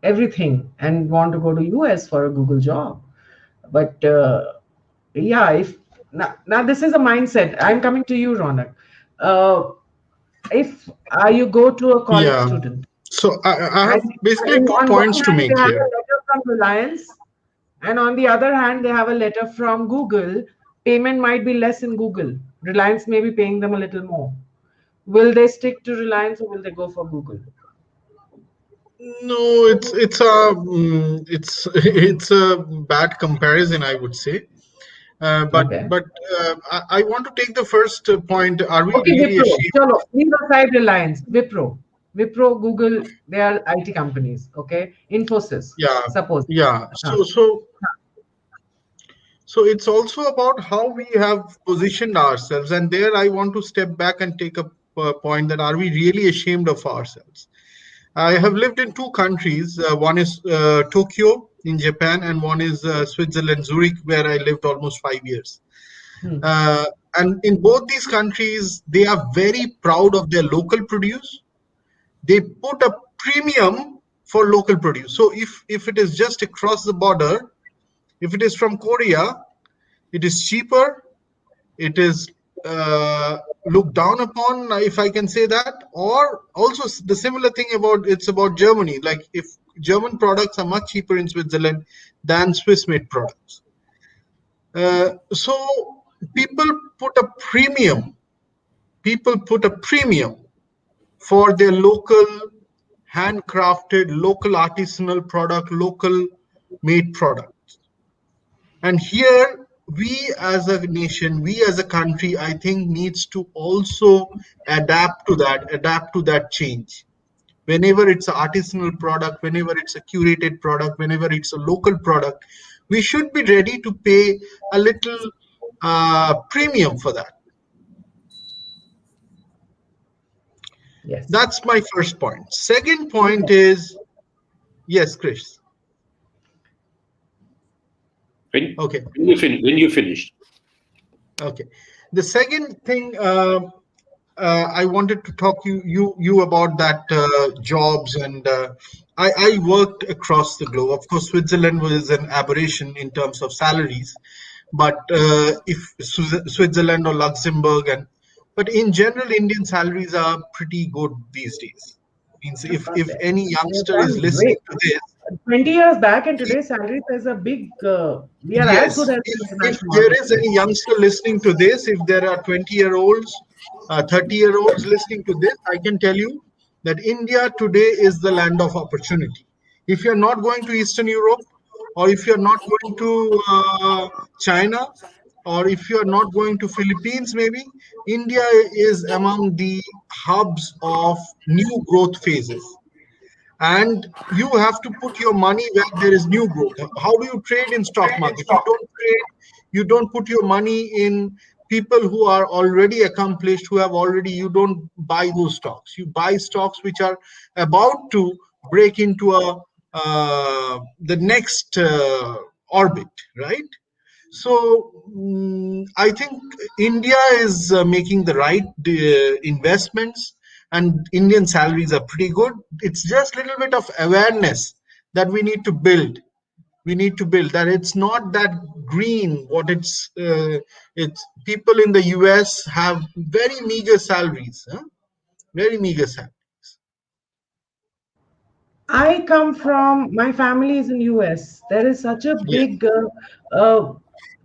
everything and want to go to US for a Google job. But yeah, if now this is a mindset. I'm coming to you, Ronak. Uh, if you go to a college Yeah. student, So I have and basically two on one points to hand they make have here. a letter from Reliance, And on the other hand, they have a letter from Google. Payment might be less in Google. Reliance may be paying them a little more. Will they stick to Reliance or will they go for Google? No, it's a bad comparison, I would say. Okay. But I want to take the first point. Are we Okay, really Wipro. ashamed? Chalo, leave aside Reliance. Wipro, Google, they are IT companies. Okay. Infosys, Yeah, suppose. yeah. Huh. So it's also about how we have positioned ourselves. And there I want to step back and take a point that are we really ashamed of ourselves? I have lived in two countries. One is Tokyo in Japan, and one is Switzerland, Zurich, where I lived almost 5 years. Hmm. And in both these countries, they are very proud of their local produce. They put a premium for local produce. So if it is just across the border, if it is from Korea, it is cheaper. It is looked down upon, if I can say that. Or also the similar thing about Germany. Like if German products are much cheaper in Switzerland than Swiss-made products. So people put a premium. People put a premium for their local handcrafted, local artisanal product, local made product. And here we as a nation, we as a country, I think needs to also adapt to that change. Whenever it's an artisanal product, whenever it's a curated product, whenever it's a local product, we should be ready to pay a little premium for that. Yes. That's my first point. Second point is, yes, Chris. Okay. When you finished. Okay. The second thing I wanted to talk you about that jobs, and I worked across the globe. Of course, Switzerland was an aberration in terms of salaries, but if Switzerland or Luxembourg, but in general, Indian salaries are pretty good these days. Means if any They've youngster is done listening great. to this, 20 years back and today's salary, there's a big, we are as good yes, as the if international there market. is any youngster listening to this, if there are 20-year-olds, 30-year-olds listening to this, I can tell you that India today is the land of opportunity. If you're not going to Eastern Europe, or if you're not going to China, or if you're not going to Philippines, maybe India is among the hubs of new growth phases, and you have to put your money where there is new growth. How do you trade in stock market? You don't put your money in people who are already accomplished, who have already. You don't buy those stocks. You buy stocks which are about to break into the next orbit, right? So I think India is making the right investments, and Indian salaries are pretty good. It's just a little bit of awareness that we need to build. We need to build that it's not that green. What it's people in the US have very meager salaries, huh? Very meager salaries. I come from, my family is in US. There is such a Yeah, big,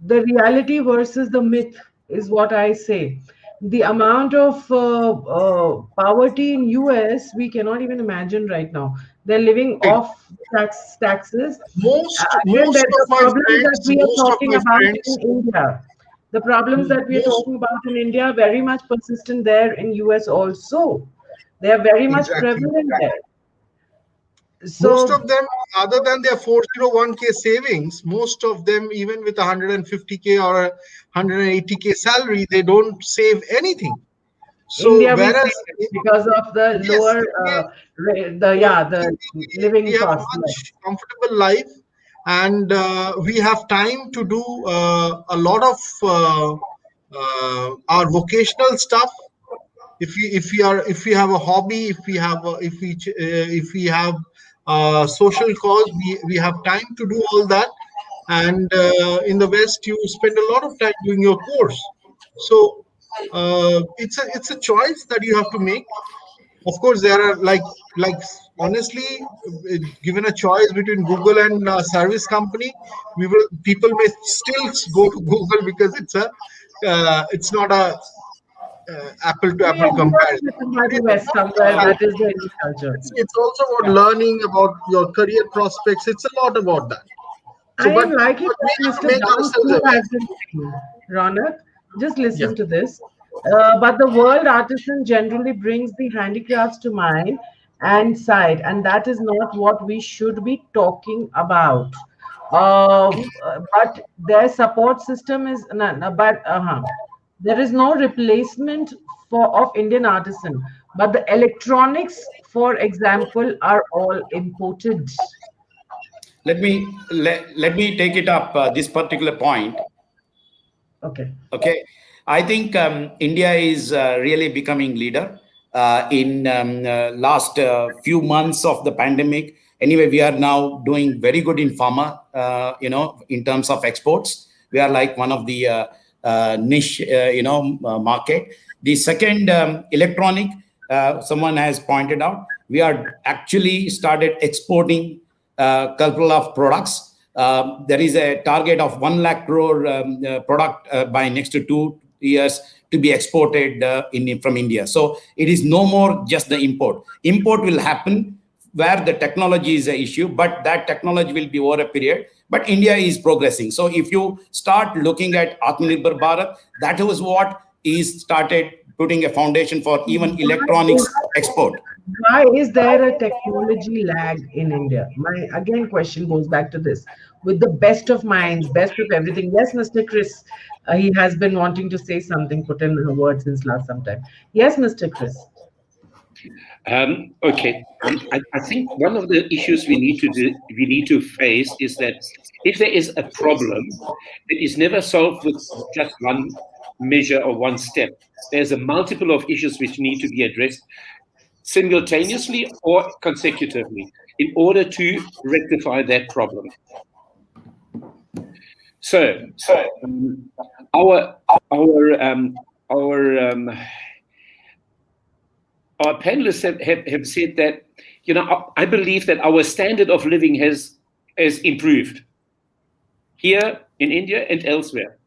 the reality versus the myth is what I say. The amount of poverty in US we cannot even imagine right now. They're living right. off taxes. Again, Most there's of the my problems that friends, we are most of talking my about friends, in India. The problems that we are most talking about in India are very much persistent there in US also. They are very much exactly. prevalent there. Most So of them, other than their 401k savings, most of them, even with 150k or 180k salary, they don't save anything. So India, we say whereas, it because of the yes, lower, the we living have a cost. Yes. much comfortable life, and we have time to do a lot of our vocational stuff. If we have a hobby, if we have a social cause, we have time to do all that. And in the West, you spend a lot of time doing your course. So it's a choice that you have to make. Of course, there are like honestly, given a choice between Google and service company, people may still go to Google because it's not a apple to We apple everyone comparison. sitting by But the West somewhere. That is the Indian culture. it's also about learning about your career prospects. It's a lot about that. So, I but am liking we what have to Mr. make ourselves Damansoor aware. has been saying. Ronak, just Yeah. listen to this. But the world artisan generally brings the handicrafts to mind and sight, and that is not what we should be talking about. But their support system is no, no, but there is no replacement for of Indian artisan. But the electronics, for example, are all imported. Let me take it up this particular point. Okay. Okay, I think India is really becoming leader in last few months of the pandemic. Anyway, we are now doing very good in pharma. In terms of exports, we are like one of the niche, market. The second, electronic. Someone has pointed out, we are actually started exporting a couple of products. There is a target of 1 lakh crore product by next to 2 years to be exported from India. So it is no more just the import. Import will happen where the technology is an issue, but that technology will be over a period. But India is progressing. So if you start looking at Atmanirbhar Bharat, that was what is started putting a foundation for even electronics export. Why is there a technology lag in India? My again question goes back to this. With the best of minds, best of everything. Yes, Mr. Chris, he has been wanting to say something, put in a word since last some time. Yes, Mr. Chris. Okay. I think one of the issues we need to face is that if there is a problem, it is never solved with just one measure or one step. There's a multiple of issues which need to be addressed simultaneously or consecutively in order to rectify that problem. So, um, our our our our panelists have said that, I believe that our standard of living has improved here in India and elsewhere.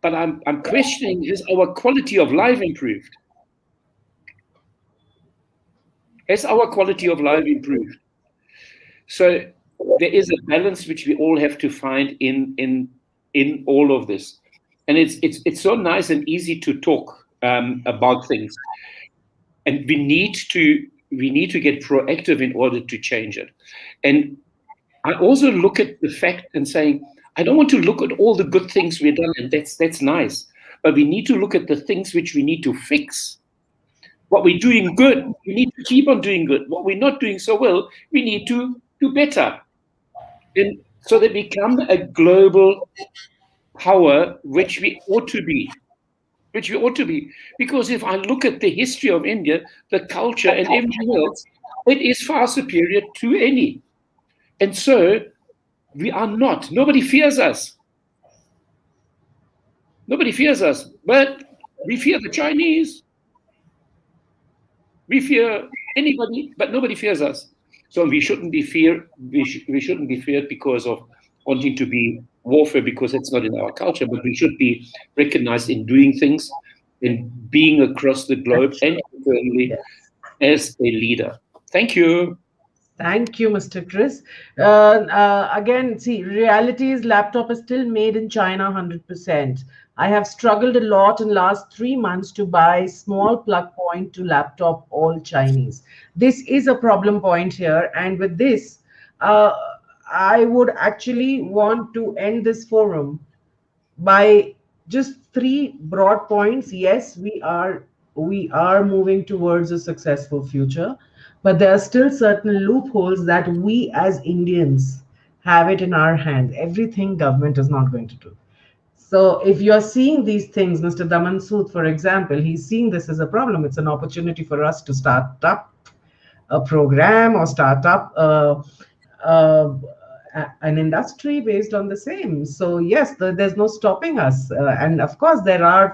But I'm questioning, has our quality of life improved? Has our quality of life improved? So there is a balance which we all have to find in all of this, and it's so nice and easy to talk about things, and we need to get proactive in order to change it. And I also look at the fact and saying, I don't want to look at all the good things we've done, and that's nice, but we need to look at the things which we need to fix. What we're doing good, we need to keep on doing good. What we're not doing so well, we need to do better. And so they become a global power, which we ought to be. Which we ought to be. Because if I look at the history of India, the culture and everything else, it is far superior to any. And so we are not. Nobody fears us. Nobody fears us. But we fear the Chinese. We fear anybody, but nobody fears us. So we shouldn't be feared. We shouldn't be feared because of wanting to be warfare, because it's not in our culture. But we should be recognized in doing things, in being across the globe and internally Yes. as a leader. Thank you. Thank you, Mr. Chris. Again, see, reality is laptop is still made in China 100%. I have struggled a lot in last 3 months to buy small plug point to laptop all Chinese. This is a problem point here. And with this, uh, I would actually want to end this forum by just three broad points. Yes, we are moving towards a successful future, but there are still certain loopholes that we as Indians have it in our hands. Everything government is not going to do. So if you're seeing these things, Mr. Daman Sood, for example, he's seeing this as a problem. It's an opportunity for us to start up a program or start up uh, an industry based on the same. So yes, there's no stopping us. And of course, there are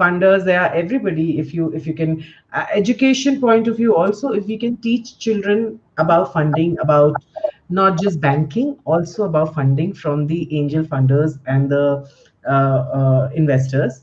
funders, there are everybody. If you can, education point of view also, if we can teach children about funding, about not just banking, also about funding from the angel funders and the investors.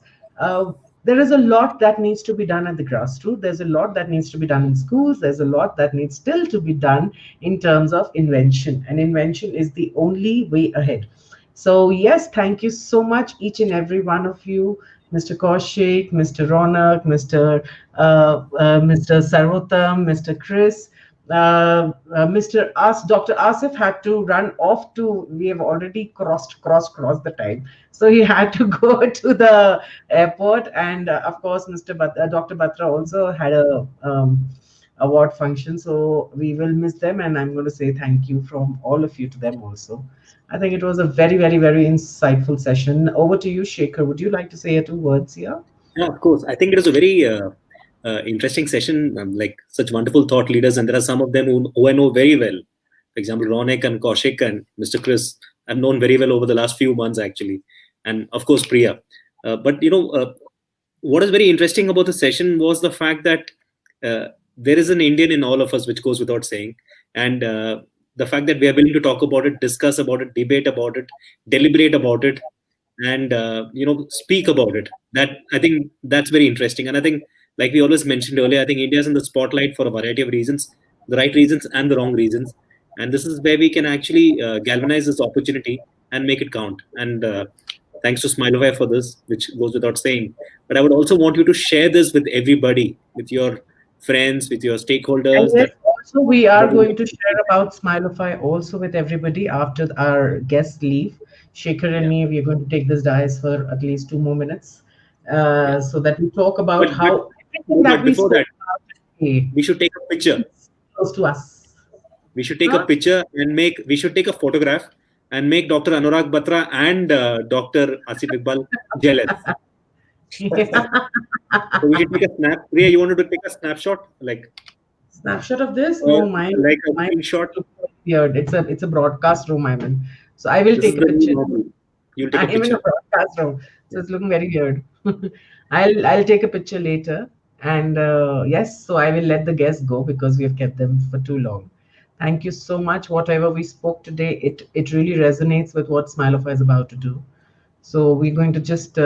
There is a lot that needs to be done at the grassroots. There's a lot that needs to be done in schools. There's a lot that needs still to be done in terms of invention. And invention is the only way ahead. So, yes, thank you so much, each and every one of you, Mr. Kaushik, Mr. Ronak, Mr. Sarvotam, Mr. Chris. Mr. Dr. Asif had to run off to. We have already crossed the time, so he had to go to the airport. And of course, Dr. Batra also had a award function, so we will miss them. And I'm going to say thank you from all of you to them also. I think it was a very, very, very insightful session. Over to you, Shekhar. Would you like to say 2 words here? Yeah, of course. I think it was a very interesting session. Like such wonderful thought leaders, and there are some of them who I know very well. For example, Ronak and Kaushik and Mr. Chris, I've known very well over the last few months actually, and of course Priya. But what is very interesting about the session was the fact that there is an Indian in all of us, which goes without saying, and the fact that we are willing to talk about it, discuss about it, debate about it, deliberate about it, and speak about it. That I think that's very interesting. And I think, like we always mentioned earlier, I think India is in the spotlight for a variety of reasons, the right reasons and the wrong reasons. And this is where we can actually galvanize this opportunity and make it count. And thanks to Smilify for this, which goes without saying. But I would also want you to share this with everybody, with your friends, with your stakeholders. And yes, also we are going to share about Smilify also with everybody after our guests leave. Shekhar and me, we are going to take this dais for at least 2 more minutes, so that we talk about how everything that we spoke about today, we should take a picture. Close to us. We should take a picture and we should take a photograph and make Dr. Anurag Batra and Dr. Asif Iqbal jealous. So we should take a snap. Priya, you wanted to take a snapshot? Snapshot of this? Oh my! Like a screenshot. Weird. It's a broadcast room I'm in. So I will take a picture. You'll take a I'm in picture. a broadcast room, so it's looking very weird. I'll take a picture later, and yes, so I will let the guests go because we have kept them for too long. Thank you so much. Whatever we spoke today, it really resonates with what Smilify is about to do. So we're going to just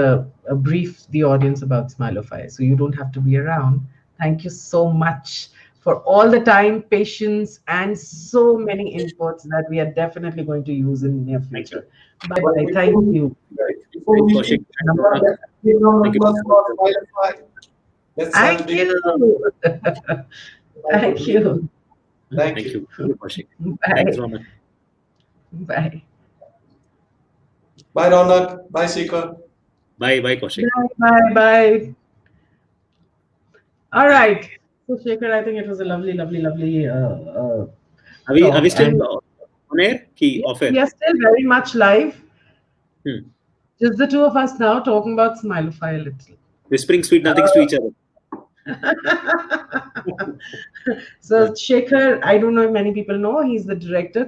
brief the audience about Smilify, so you don't have to be around. Thank you so much for all the time, patience, and so many inputs that we are definitely going to use in the near future. Bye-bye. Thank you. Before we Kaushik. Thank you. Thank you. Thank Thank you. you, Kaushik. Bye. Thanks, Ronak. Bye. Bye, Ronak. Bye, Shekhar. Bye, Kaushik. Bye. All right. So, Shekhar, I think it was a lovely Are we still on air? Off air? We are still very much live. Hmm. Just the two of us now talking about Smilify a little. Whispering sweet nothings to each other. So Shekhar, I don't know if many people know, he's the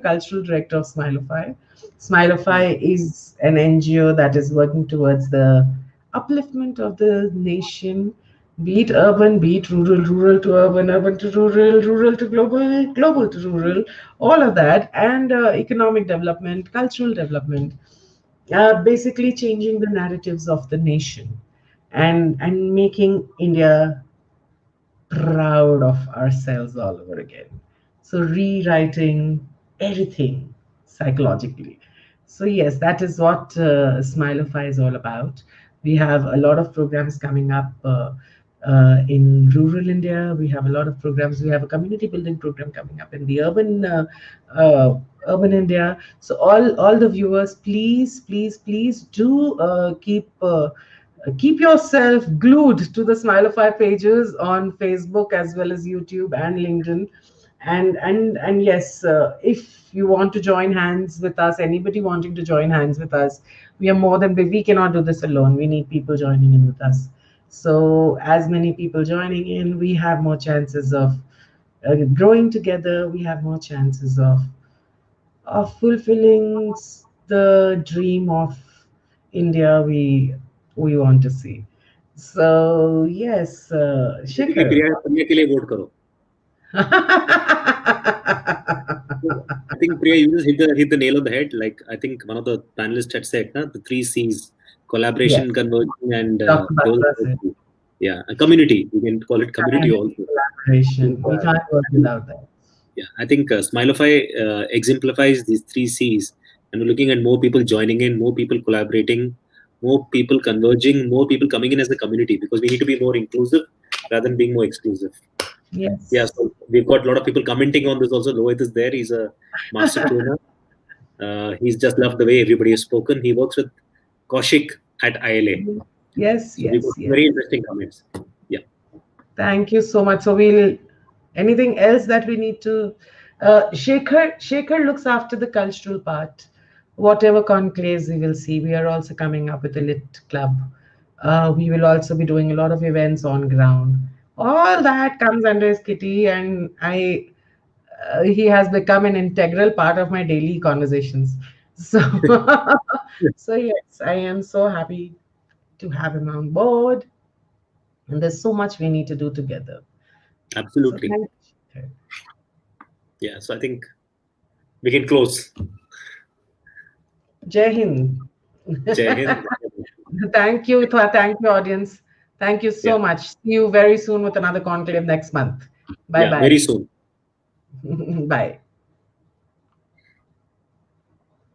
cultural director of Smilify. Smilify is an NGO that is working towards the upliftment of the nation, be it urban, be it rural, rural to urban, urban to rural, rural to global, global to rural, all of that, and economic development, cultural development, basically changing the narratives of the nation and making India proud of ourselves all over again. So rewriting everything psychologically. So yes, that is what Smilify is all about. We have a lot of programs coming up in rural India. We have a lot of programs. We have a community building program coming up in the urban India. So all the viewers, please do keep yourself glued to the Smilify pages on Facebook as well as YouTube and LinkedIn. And yes, if you want to join hands with us, anybody wanting to join hands with us, we are more than we cannot do this alone. We need people joining in with us. So as many people joining in, we have more chances of growing together. We have more chances of fulfilling the dream of India we want to see. So yes, Basically, Shikhar. Priya के लिए vote करो. I think Priya, you just hit the nail on the head. Like I think one of the panelists had said, the three C's: Yes, collaboration, conversion, and Dr. there was Butler a said, yeah, a community. We can call it community also. collaboration. We can't work without that. Yeah, I think Smilify exemplifies these three C's, and we're looking at more people joining in, more people collaborating, more people converging, more people coming in as a community because we need to be more inclusive rather than being more exclusive. Yeah, Yes. so we've got a lot of people commenting on this also. Lohit is there. He's a master trainer. He's just loved the way everybody has spoken. He works with Kaushik at ILA. Yes, So we've got yes, yes. very interesting comments. Yeah. Thank you so much. So anything else that we need to Shekhar looks after the cultural part. Whatever conclaves we will see. We are also coming up with a lit club. We will also be doing a lot of events on ground. All that comes under his kitty, and he has become an integral part of my daily conversations. So, so yes, I am so happy to have him on board, and there's so much we need to do together. So Absolutely. thank you. Yeah. So I think we can close. Jai Hind. Jai Hind. Thank you, thank you, audience. Thank you so Yeah. much. See you very soon with another conclave next month. Bye Yeah. Very bye. soon. Bye.